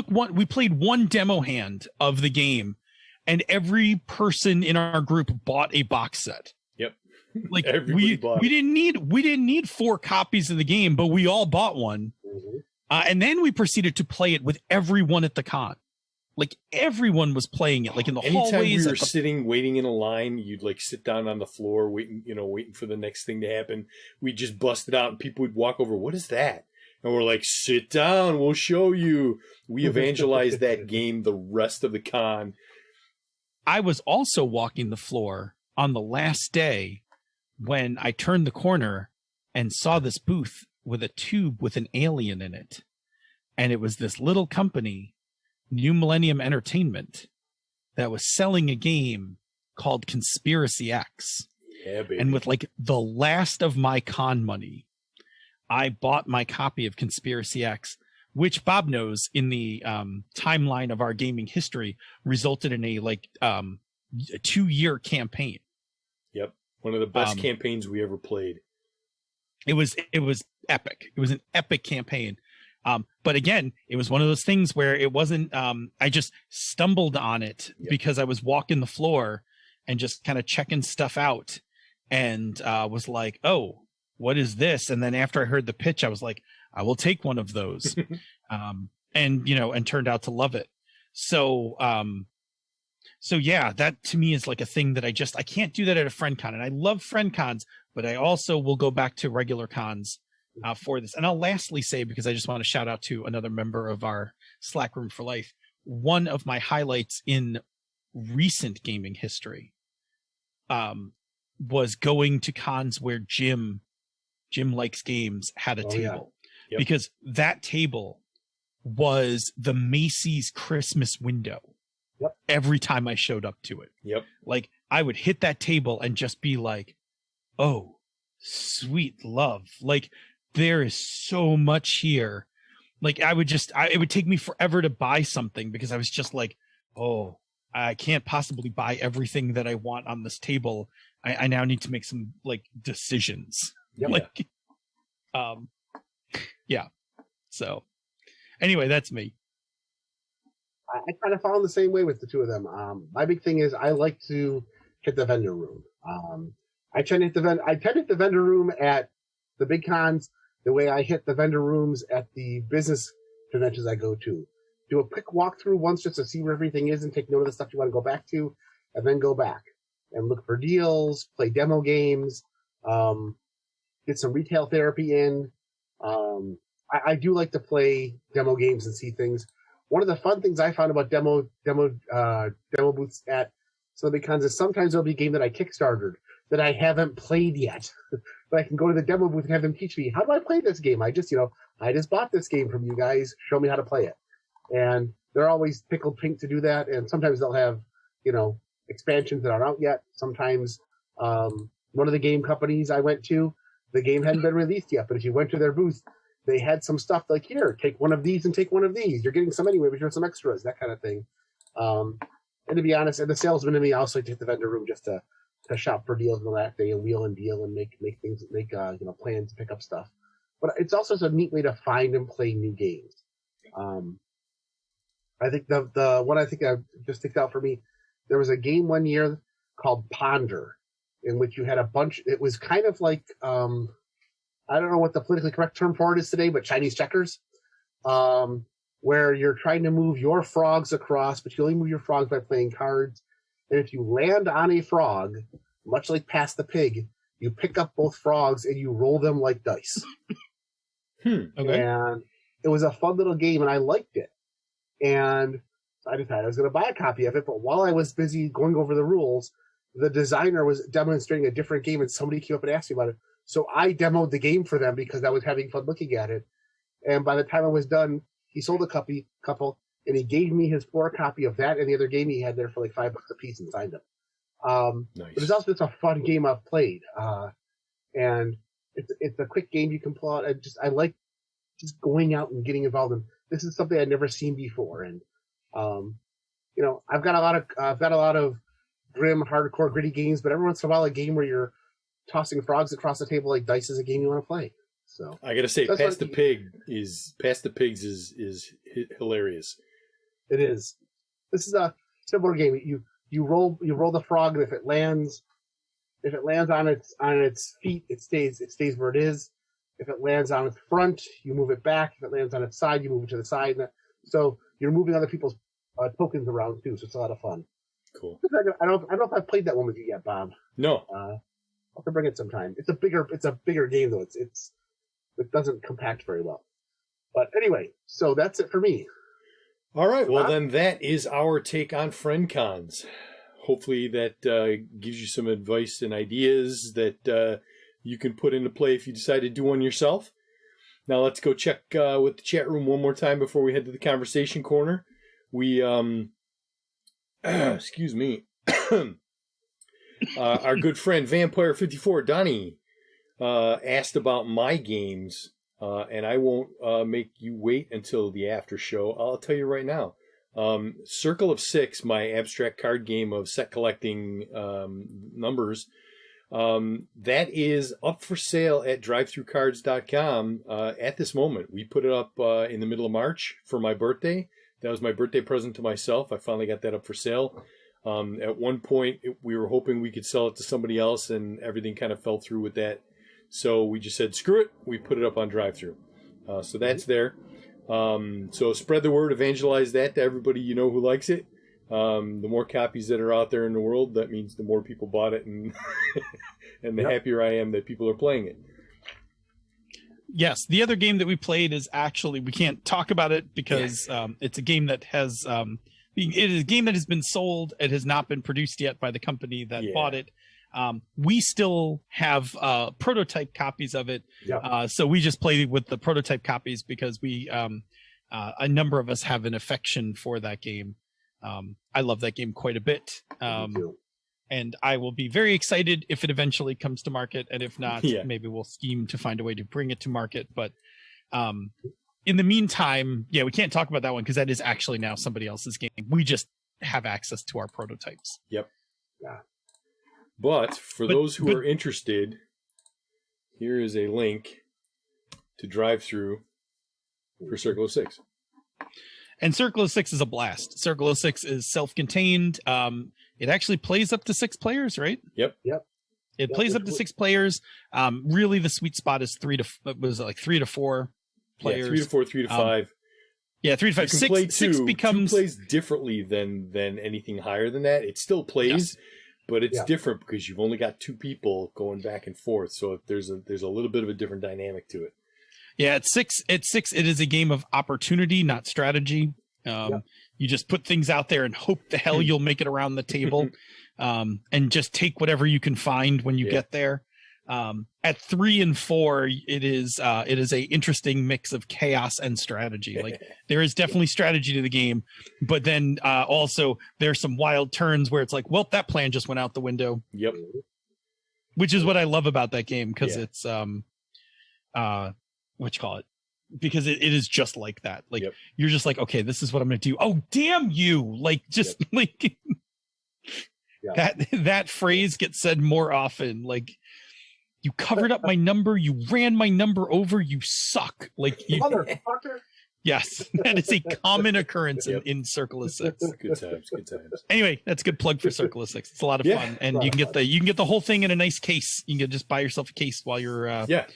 We played one demo hand of the game, and every person in our group bought a box set. Yep. Like we didn't need 4 copies of the game, but we all bought one. Mm-hmm. And then we proceeded to play it with everyone at the con. Like everyone was playing it, like in the hallways. Anytime we were sitting, waiting in a line, you'd like sit down on the floor, waiting for the next thing to happen. We'd just bust it out, and people would walk over. "What is that?" And we're like, "Sit down, we'll show you." We evangelized that game the rest of the con. I was also walking the floor on the last day when I turned the corner and saw this booth with a tube with an alien in it. And it was this little company, New Millennium Entertainment, that was selling a game called Conspiracy X. Yeah, baby. And with like the last of my con money, I bought my copy of Conspiracy X, which Bob knows in the timeline of our gaming history resulted in a 2-year campaign. Yep. One of the best campaigns we ever played. It was epic. It was an epic campaign. But again, it was one of those things where it wasn't, I just stumbled on it because I was walking the floor and just kind of checking stuff out and was like, "Oh, what is this?" And then after I heard the pitch, I was like, "I will take one of those." And turned out to love it. So yeah, that to me is like a thing that I can't do that at a friend con. And I love friend cons, but I also will go back to regular cons for this. And I'll lastly say, because I just want to shout out to another member of our Slack Room for Life, one of my highlights in recent gaming history was going to cons where Jim Likes Games had a table. Yep. Because that table was the Macy's Christmas window. Yep. Every time I showed up to it. Yep. Like I would hit that table and just be like, "Oh, sweet love." Like there is so much here. Like it would take me forever to buy something because I was just like, "Oh, I can't possibly buy everything that I want on this table. I now need to make some like decisions." Yep. Yeah. So anyway, that's me. I kind of follow the same way with the two of them. My big thing is I like to hit the vendor room. I tend to hit the vendor room at the big cons the way I hit the vendor rooms at the business conventions I go to. Do a quick walkthrough once just to see where everything is and take note of the stuff you want to go back to, and then go back and look for deals, play demo games, get some retail therapy in. I do like to play demo games and see things. One of the fun things I found about demo booths at some of the big cons is sometimes there'll be a game that I kickstarted that I haven't played yet. But I can go to the demo booth and have them teach me, how do I play this game? I just bought this game from you guys. Show me how to play it. And they're always tickled pink to do that. And sometimes they'll have, expansions that aren't out yet. Sometimes one of the game companies I went to, the game hadn't been released yet. But if you went to their booth, they had some stuff like, here, take one of these and take one of these. You're getting some anyway, but here's some extras, that kind of thing. And to be honest, and the salesman in me also like to hit the vendor room just to shop for deals on that day and wheel and deal and make plans to pick up stuff. But it's also a neat way to find and play new games. I think the one I think just sticks out for me, there was a game one year called Ponder, in which you had a bunch. It was kind of like I don't know what the politically correct term for it is today, but Chinese checkers, where you're trying to move your frogs across, but you only move your frogs by playing cards. And if you land on a frog, much like Pass the Pig, you pick up both frogs and you roll them like dice. Okay. And it was a fun little game, and I liked it. And so I decided I was going to buy a copy of it, but while I was busy going over the rules, the designer was demonstrating a different game, and somebody came up and asked me about it. So I demoed the game for them because I was having fun looking at it. And by the time I was done, he sold a couple, and he gave me his floor copy of that and the other game he had there for like $5 a piece and signed them. Nice. But it's also just a fun game I've played, and it's a quick game you can pull out. I like just going out and getting involved in. This is something I'd never seen before, and I've got a lot of grim, hardcore, gritty games, but every once in a while, a game where you're tossing frogs across the table like dice is a game you want to play. So I gotta say, Pass the Pigs is hilarious. It is. This is a similar game. You roll the frog, and if it lands on its feet, it stays where it is. If it lands on its front, you move it back. If it lands on its side, you move it to the side. So you're moving other people's tokens around too. So it's a lot of fun. Cool. I don't know if I've played that one with you yet, Bob. No. I'll have to bring it sometime. It's a bigger game though. It doesn't compact very well. But anyway, so that's it for me. All right. Well, then that is our take on friend cons. Hopefully that gives you some advice and ideas that you can put into play if you decide to do one yourself. Now let's go check with the chat room one more time before we head to the conversation corner. We, excuse me, our good friend Vampire54, Donnie, asked about my games, and I won't make you wait until the after show. I'll tell you right now. Circle of Six, my abstract card game of set collecting numbers, that is up for sale at DriveThruCards.com at this moment. We put it up in the middle of March for my birthday. That was my birthday present to myself. I finally got that up for sale. At one point, we were hoping we could sell it to somebody else, and everything kind of fell through with that. So we just said, screw it. We put it up on DriveThru. So that's there. So spread the word, evangelize that to everybody you know who likes it. The more copies that are out there in the world, that means the more people bought it, and and the happier I am that people are playing it. Yes, the other game that we played is actually, we can't talk about it because it's a game that has it is a game that has been sold. It has not been produced yet by the company that bought it. We still have prototype copies of it. So we just play with the prototype copies because we a number of us have an affection for that game. I love that game quite a bit. And I will be very excited if it eventually comes to market. And if not, maybe we'll scheme to find a way to bring it to market. But in the meantime, we can't talk about that one because that is actually now somebody else's game. We just have access to our prototypes. Yep. Yeah. But for those who are interested, here is a link to DriveThru for Circle of Six. And Circle of Six is a blast. Circle of Six is self-contained. It actually plays up to 6 players, right? Yep. It plays up to 6 players. Really, the sweet spot is 3 to 4 players. Yeah, 3 to 4, 3 to 5. 3 to 5. Six becomes 2 plays differently than anything higher than that. It still plays, but it's different because you've only got 2 people going back and forth. So there's a little bit of a different dynamic to it. Yeah, at 6, it is a game of opportunity, not strategy. You just put things out there and hope the hell you'll make it around the table, and just take whatever you can find when you get there. At 3 and 4, it is a interesting mix of chaos and strategy. Like there is definitely strategy to the game, but then also there's some wild turns where it's like, well, that plan just went out the window. Yep. Which is what I love about that game because it's because it is just like that. Like you're just like, okay, this is what I'm going to do. Oh, damn you. Like just like that phrase gets said more often. Like you covered up my number. You ran my number over. You suck. Like you, motherfucker. Yes, that is a common occurrence in Circle of Six. Good times. Anyway, that's a good plug for Circle of Six. It's a lot of fun, and you can get the whole thing in a nice case. You can just buy yourself a case while you're pick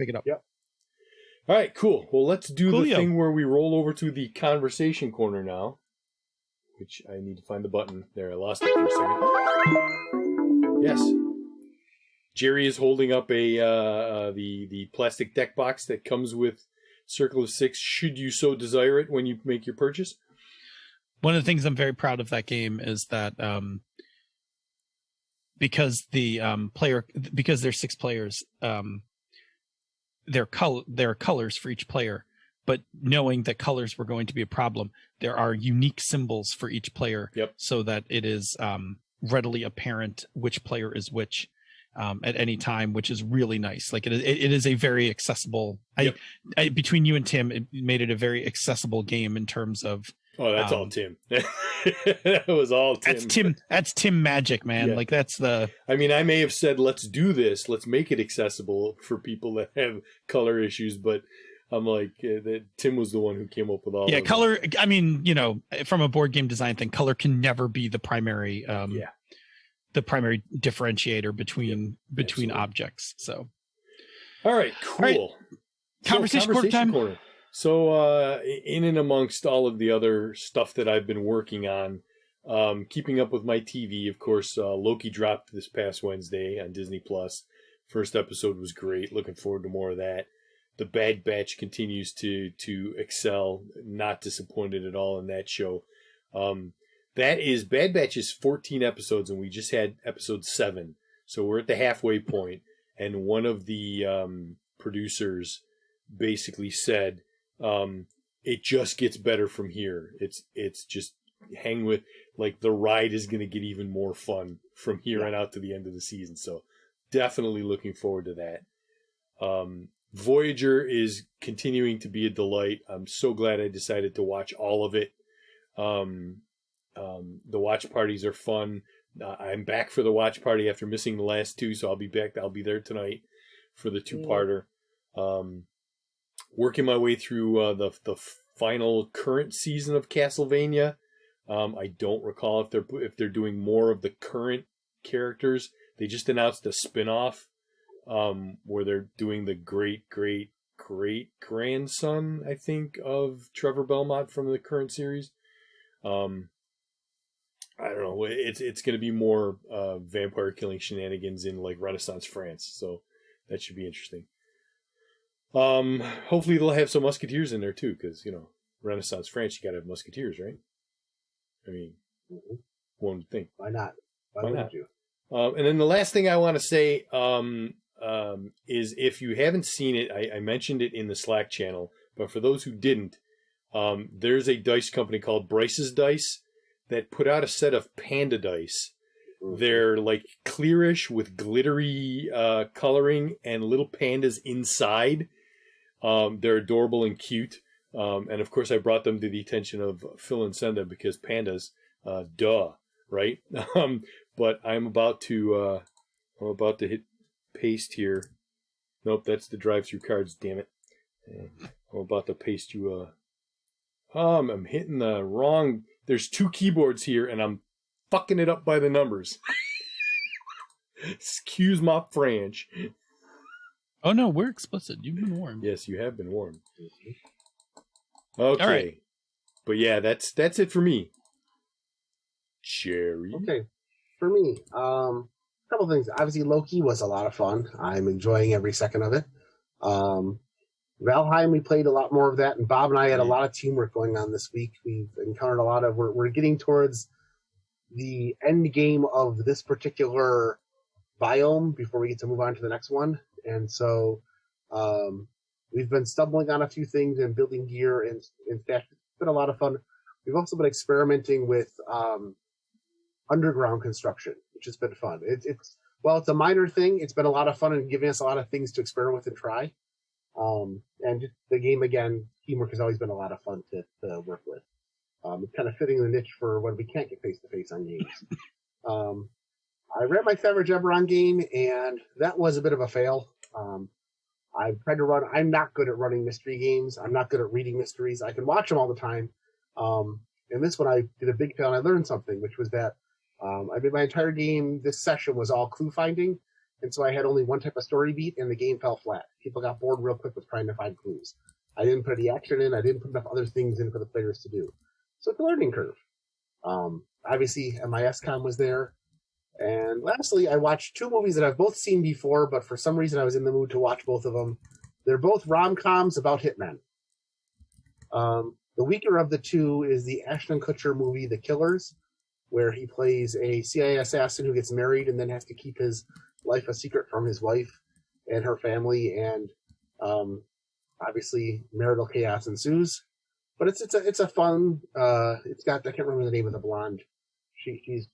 it up. Yep. All right, cool. Well, let's do the thing where we roll over to the conversation corner now, which I need to find the button. There, I lost it for a second. Yes. Jerry is holding up the plastic deck box that comes with Circle of Six, should you so desire it when you make your purchase. One of the things I'm very proud of that game is that because there's 6 players, there are colors for each player, but knowing that colors were going to be a problem, there are unique symbols for each player, so that it is readily apparent which player is which at any time, which is really nice. Like it is a very accessible. Between you and Tim, it made it a very accessible game in terms of. Oh, that's all Tim. That was all Tim. That's Tim magic, man. Yeah. Like that's the. I mean, I may have said, "Let's do this. Let's make it accessible for people that have color issues," but I'm like, that Tim was the one who came up with all. Yeah, of color. Them. I mean, from a board game design thing, color can never be the primary. The primary differentiator between objects. So. All right. Cool. All right. Conversation corner. So, in and amongst all of the other stuff that I've been working on, keeping up with my TV, of course, Loki dropped this past Wednesday on Disney Plus. First episode was great. Looking forward to more of that. The Bad Batch continues to excel. Not disappointed at all in that show. Bad Batch is 14 episodes, and we just had episode 7. So we're at the halfway point, and one of the producers basically said, it just gets better from here. It's just hang with, like, the ride is going to get even more fun from here on out to the end of the season. So definitely looking forward to that. Voyager is continuing to be a delight. I'm so glad I decided to watch all of it. The watch parties are fun. I'm back for the watch party after missing the last 2, so I'll be back. I'll be there tonight for the 2-parter. Working my way through the final current season of Castlevania. I don't recall if they're doing more of the current characters. They just announced a spin-off where they're doing the great grandson, I think, of Trevor Belmont from the current series. I don't know. It's going to be more vampire killing shenanigans in like Renaissance France, so that should be interesting. Hopefully they'll have some musketeers in there too, because Renaissance France, you got to have musketeers, right? I mean, one would think. Why not? Why not you? And then the last thing I want to say is, if you haven't seen it, I mentioned it in the Slack channel, but for those who didn't, there's a dice company called Bryce's Dice that put out a set of panda dice. They're like clearish with glittery coloring and little pandas inside. They're adorable and cute. And of course I brought them to the attention of Phil and Senda because pandas, right? But I'm about to hit paste here. Nope, that's the DriveThruCards, damn it. I'm about to paste you I'm hitting the wrong. There's 2 keyboards here and I'm fucking it up by the numbers. Excuse my French. Oh no, we're explicit. You've been warned. Yes, you have been warned. Okay. All right. But yeah, that's it for me. Jerry. Okay. For me, a couple things. Obviously, Loki was a lot of fun. I'm enjoying every second of it. Valheim, we played a lot more of that, and Bob and I had a lot of teamwork going on this week. We've encountered a lot of. We're getting towards the end game of this particular biome before we get to move on to the next one, and so we've been stumbling on a few things and building gear, and in fact, it's been a lot of fun. We've also been experimenting with underground construction, which has been fun. It's a minor thing. It's been a lot of fun and giving us a lot of things to experiment with and try. And just the game, again, teamwork has always been a lot of fun to work with. It's kind of fitting the niche for when we can't get face-to-face on games. I ran my Savage Eberron game, and that was a bit of a fail. I've tried to run. I'm not good at running mystery games. I'm not good at reading mysteries. I can watch them all the time. And this one, I did a big fail, and I learned something, which was that I made my entire game. This session was all clue finding, and so I had only one type of story beat, and the game fell flat. People got bored real quick with trying to find clues. I didn't put any action in. I didn't put enough other things in for the players to do. So it's a learning curve. Obviously, MISCOM was there. And lastly, I watched 2 movies that I've both seen before, but for some reason I was in the mood to watch both of them. They're both rom-coms about hitmen. The weaker of the 2 is the Ashton Kutcher movie, The Killers, where he plays a CIA assassin who gets married and then has to keep his life a secret from his wife and her family. And obviously marital chaos ensues. But it's a fun. It's got, I can't remember the name of the blonde. She's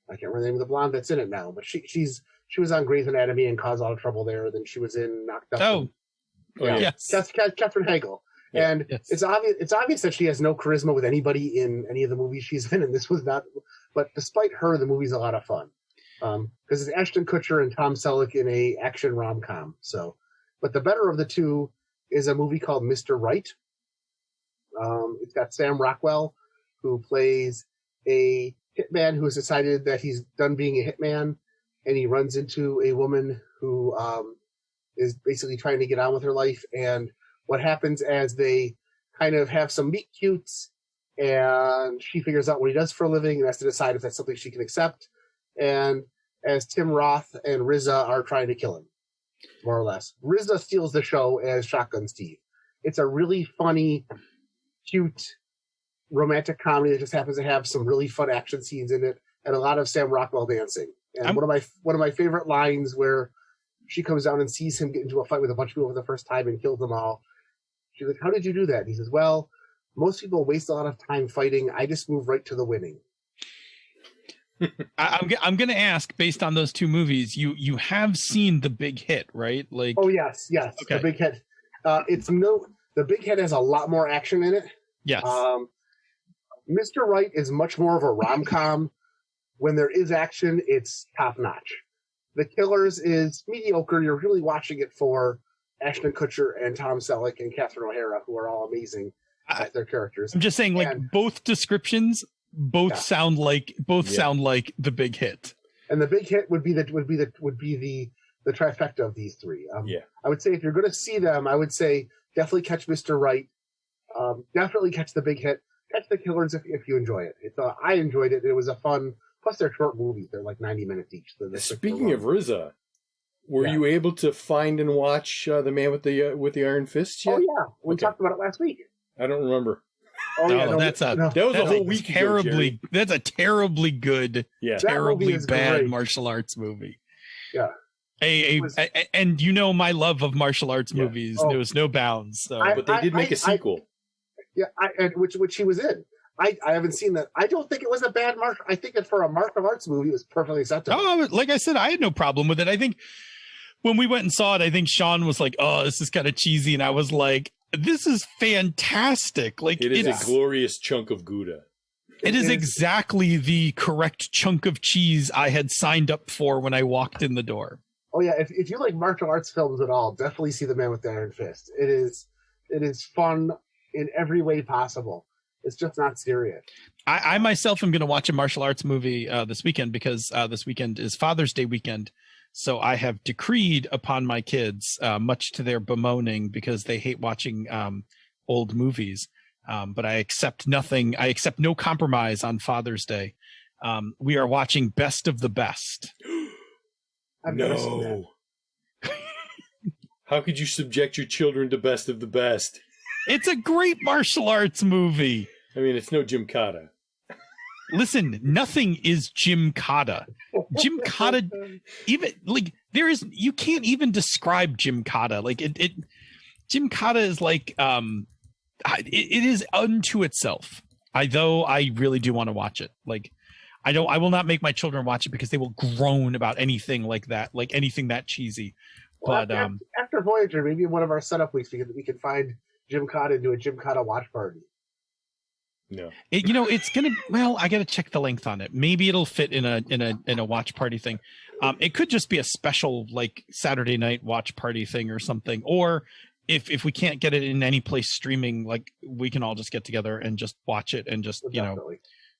I can't remember the name of the blonde that's in it now. But she was on Grey's Anatomy and caused all the trouble there. Then she was in Knocked Up. Oh, yes, Catherine Hagel. Yeah, and yes. It's obvious that she has no charisma with anybody in any of the movies she's in, and this was not. But despite her, the movie's a lot of fun because it's Ashton Kutcher and Tom Selleck in a action rom-com. So, but the better of the two is a movie called Mr. Right. It's got Sam Rockwell, who plays a hitman who has decided that he's done being a hitman, and he runs into a woman who is basically trying to get on with her life. And what happens as they kind of have some meet cutes, and she figures out what he does for a living and has to decide if that's something she can accept. And as Tim Roth and RZA are trying to kill him, more or less. RZA steals the show as Shotgun Steve. It's a really funny, cute, romantic comedy that just happens to have some really fun action scenes in it and a lot of Sam Rockwell dancing. And one of my favorite lines where she comes down and sees him get into a fight with a bunch of people for the first time and kills them all. She's like, "How did you do that?" And he says, "Well, most people waste a lot of time fighting. I just move right to the winning." I'm going to ask, based on those two movies, you have seen The Big Hit, right? Like, oh yes, okay. The Big Hit. The Big Hit has a lot more action in it. Yes. Mr. Right is much more of a rom-com. When there is action, it's top notch. The Killers is mediocre. You're really watching it for Ashton Kutcher and Tom Selleck and Catherine O'Hara, who are all amazing at their characters. I'm just saying, both descriptions sound like The Big Hit. And The Big Hit would be the trifecta of these three. I would say if you're going to see them, I would say definitely catch Mr. Right. Definitely catch The Big Hit. Catch The Killers if you enjoy it. I enjoyed it. It was a fun. Plus, they're short movies. They're like 90 minutes each. Speaking of RZA, were you able to find and watch The Man with the Iron Fist yet? Oh yeah, we talked about it last week. I don't remember. Oh yeah, that was a whole week terribly. ago, that's a terribly good, terribly bad great martial arts movie. Yeah. And you know my love of martial arts movies. There was no bounds. So. But they did make a sequel. Which he was in. I haven't seen that. I don't think it was a bad martial. I think that for a martial arts movie, it was perfectly acceptable. Oh, like I said, I had no problem with it. I think when we went and saw it, I think Sean was like, "Oh, this is kind of cheesy," and I was like, "This is fantastic!" Like it is a glorious chunk of Gouda. It is exactly the correct chunk of cheese I had signed up for when I walked in the door. Oh yeah, if you like martial arts films at all, definitely see The Man with the Iron Fist. It is fun in every way possible. It's just not serious. I myself am going to watch a martial arts movie this weekend because this weekend is Father's Day weekend. So I have decreed upon my kids, much to their bemoaning, because they hate watching old movies. But I accept nothing. I accept no compromise on Father's Day. We are watching Best of the Best. No. How could you subject your children to Best of the Best? It's a great martial arts movie. I mean, it's no Gymkata. Listen, nothing is Gymkata. Gymkata, even like you can't even describe Gymkata. Like it Gymkata is like it is unto itself. Though I really do want to watch it. Like I will not make my children watch it because they will groan about anything like that, like anything that cheesy. Well, but after Voyager, maybe in one of our setup weeks we can find Gymkata and do a Gymkata watch party. No, it's gonna. Well, I gotta check the length on it. Maybe it'll fit in a watch party thing. It could just be a special like Saturday night watch party thing or something. Or if we can't get it in any place streaming, like we can all just get together and just watch it and just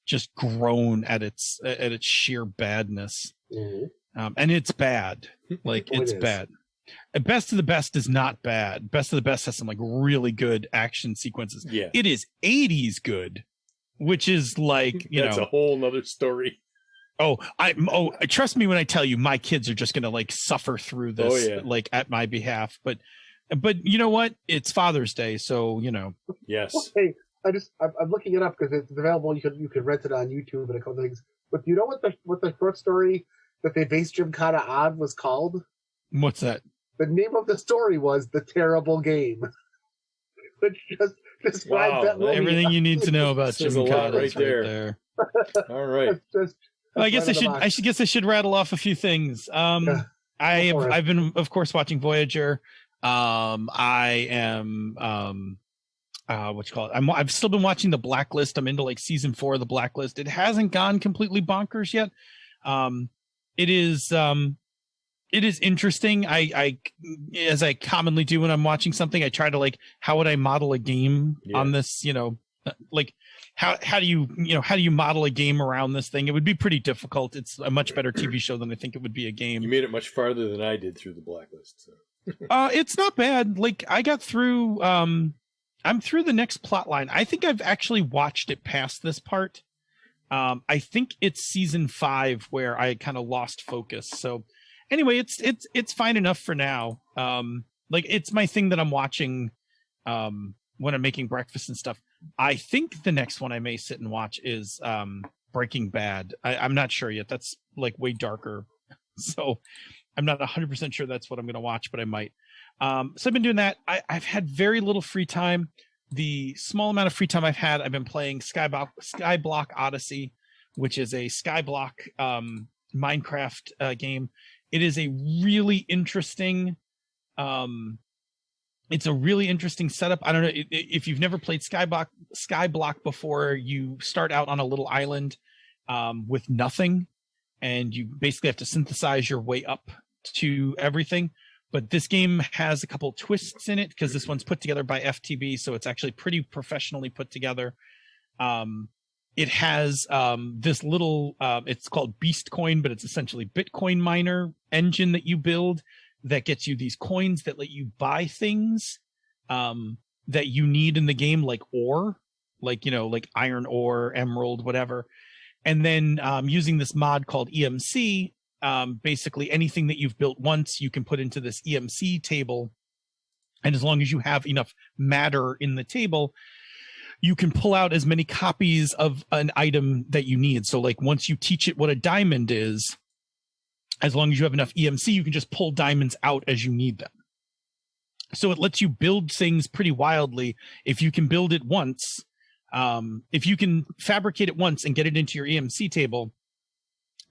just groan at its sheer badness. Mm-hmm. And it's bad. Like it's bad. Best of the Best is not bad. Best of the Best has some like really good action sequences. Yeah. It is 80s good, which is like, that's a whole nother story. Trust me when I tell you my kids are just going to like suffer through this like at my behalf. But you know what? It's Father's Day. So, Yes. Hey, I'm looking it up because it's available. You can rent it on YouTube and a couple things. But do you know what the short story that they based Gymkata on was called? What's that? The name of the story was The Terrible Game. Which just describes that movie. Everything you need to know about Jim Codd right there. All right. I guess I should rattle off a few things. I've been, of course, watching Voyager. I am what you call it? I've still been watching The Blacklist. I'm into like season 4 of The Blacklist. It hasn't gone completely bonkers yet. It is interesting. I as I commonly do when I'm watching something, I try to like, how would I model a game on this? Like how do you model a game around this thing? It would be pretty difficult. It's a much better TV show than I think it would be a game. You made it much farther than I did through The Blacklist. So. It's not bad. Like I got through. I'm through the next plot line. I think I've actually watched it past this part. I think it's season 5 where I kind of lost focus. So anyway, it's fine enough for now. Like it's my thing that I'm watching when I'm making breakfast and stuff. I think the next one I may sit and watch is Breaking Bad. I'm not sure yet. That's like way darker. So I'm not 100% sure that's what I'm going to watch, but I might. So I've been doing that. I've had very little free time. The small amount of free time I've had, I've been playing Skyblock Odyssey, which is a Skyblock Minecraft game. It is a really interesting it's a really interesting setup. I don't know if you've never played Skyblock before. You start out on a little island with nothing, and you basically have to synthesize your way up to everything. But this game has a couple twists in it because this one's put together by FTB, so it's actually pretty professionally put together. It has this little, it's called Beast Coin, but it's essentially Bitcoin miner engine that you build that gets you these coins that let you buy things that you need in the game, like ore, like iron ore, emerald, whatever. And then using this mod called EMC, basically anything that you've built once, you can put into this EMC table. And as long as you have enough matter in the table, you can pull out as many copies of an item that you need. So like once you teach it what a diamond is, as long as you have enough EMC, you can just pull diamonds out as you need them. So it lets you build things pretty wildly. If you can build it once, if you can fabricate it once and get it into your EMC table,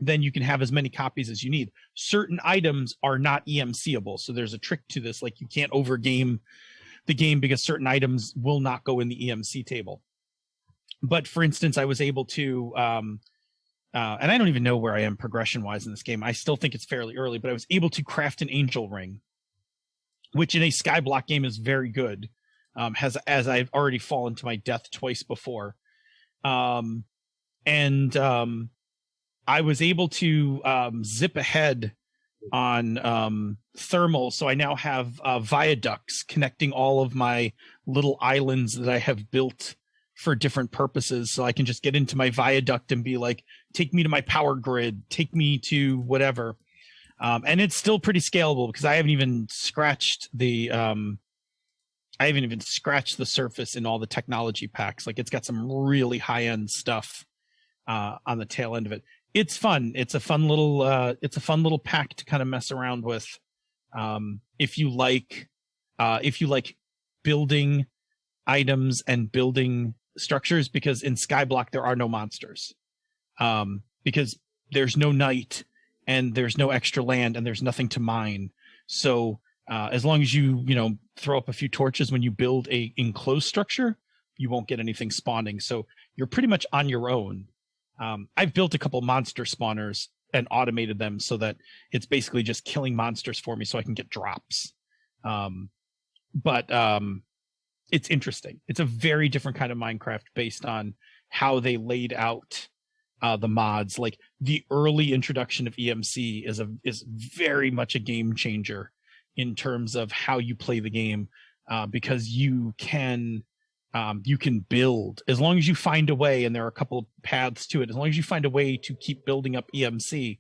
then you can have as many copies as you need. Certain items are not EMCable. So there's a trick to this. Like you can't overgame the game because certain items will not go in the EMC table. But for instance, I was able to, and I don't even know where I am progression wise in this game. I still think it's fairly early, but I was able to craft an angel ring, which in a Skyblock game is very good. As I've already fallen to my death twice before. I was able to zip ahead on thermal. So I now have viaducts connecting all of my little islands that I have built for different purposes. So I can just get into my viaduct and be like, take me to my power grid, take me to whatever. And it's still pretty scalable because I haven't even scratched the surface in all the technology packs. Like it's got some really high end stuff on the tail end of it. It's fun. It's a fun little pack to kind of mess around with. If you like building items and building structures, because in Skyblock there are no monsters, because there's no night and there's no extra land and there's nothing to mine. So as long as you throw up a few torches when you build a enclosed structure, you won't get anything spawning. So you're pretty much on your own. I've built a couple monster spawners and automated them so that it's basically just killing monsters for me so I can get drops. But it's interesting. It's a very different kind of Minecraft based on how they laid out the mods. Like the early introduction of EMC is very much a game changer in terms of how you play the game, because you can build as long as you find a way, and there are a couple of paths to it. As long as you find a way to keep building up EMC,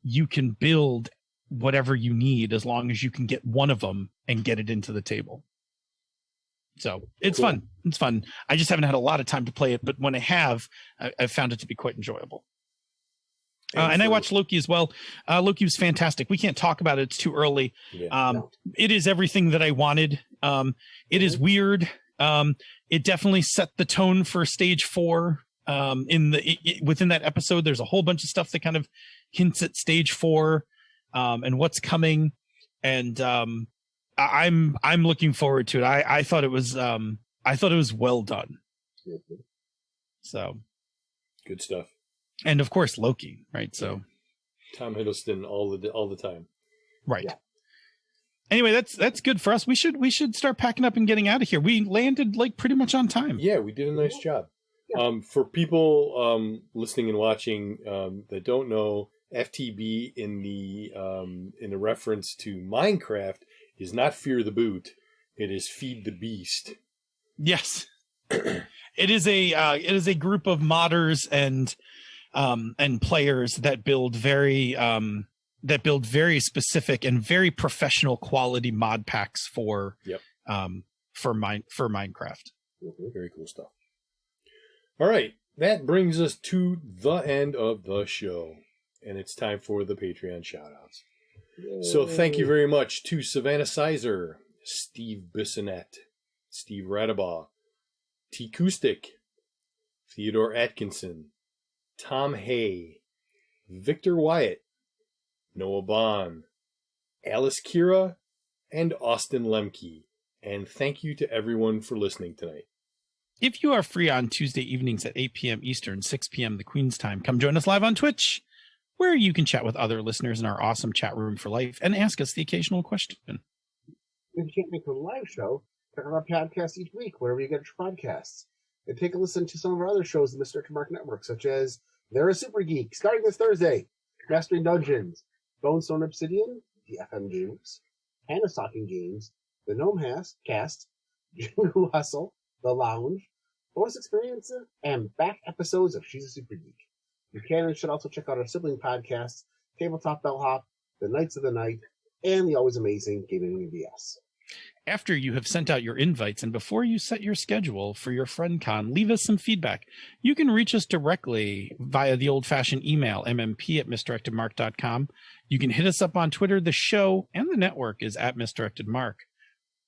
you can build whatever you need as long as you can get one of them and get it into the table. So it's cool. Fun. It's fun. I just haven't had a lot of time to play it, but when I have, I've found it to be quite enjoyable. And I watched Loki as well. Loki was fantastic. We can't talk about it. It's too early. Yeah. It is everything that I wanted. It is weird. It definitely set the tone for stage 4. Within that episode, there's a whole bunch of stuff that kind of hints at stage 4 and what's coming. And I'm looking forward to it. I thought it was well done. So good stuff. And of course Loki, right? So Tom Hiddleston all the time. Right. Yeah. Anyway, that's good for us. We should start packing up and getting out of here. We landed like pretty much on time. Yeah, we did a nice job. For people listening and watching that don't know, FTB in the reference to Minecraft is not Fear the Boot. It is Feed the Beast. Yes. It is a group of modders and players that build very specific and very professional quality mod packs for Minecraft. Very cool stuff. All right, that brings us to the end of the show, and it's time for the Patreon shoutouts. So thank you very much to Savannah Sizer, Steve Bissonette, Steve Radabaugh, T. Kustik, Theodore Atkinson, Tom Hay, Victor Wyatt, Noah Bond, Alice Kira, and Austin Lemke. And thank you to everyone for listening tonight. If you are free on Tuesday evenings at 8 p.m. Eastern, 6 p.m. the Queen's Time, come join us live on Twitch, where you can chat with other listeners in our awesome chat room for life and ask us the occasional question. If you can't make a live show, check out our podcast each week, wherever you get your podcasts. And take a listen to some of our other shows in the Misdirected Mark Network, such as They're a Super Geek, starting this Thursday, Mastering Dungeons, Bonestone Obsidian, the FM Games, Hannah Talking Games, The Gnome Cast, Jingle Hustle, The Lounge, Bonus Experience, and back episodes of She's a Super Geek. You can and should also check out our sibling podcasts, Tabletop Bellhop, The Knights of the Night, and the always amazing Gaming BS. After you have sent out your invites and before you set your schedule for your FriendCon, leave us some feedback. You can reach us directly via the old-fashioned email, mmp@misdirectedmark.com. You can hit us up on Twitter. The show and the network is @misdirectedmark.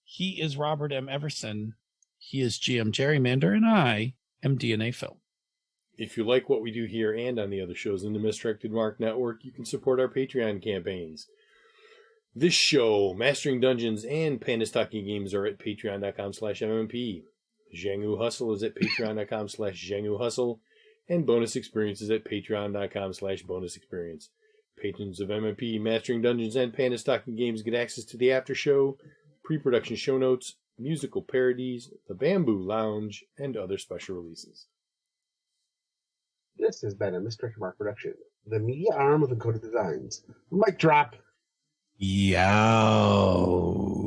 He is Robert M. Everson. He is GM Gerrymander, and I am DNA Phil. If you like what we do here and on the other shows in the Misdirected Mark Network, you can support our Patreon campaigns. This show, Mastering Dungeons, and Pandas Talking Games are at patreon.com/mmp. Zhangu Hustle is at patreon.com/Zhangu Hustle, and Bonus Experience is at patreon.com/Bonus Experience. Patrons of MMP, Mastering Dungeons, and Pandas Talking Games get access to the after show, pre-production show notes, musical parodies, the Bamboo Lounge, and other special releases. This has been a Misdirected Mark production, the media arm of Encoded Designs. Mic drop. Yow.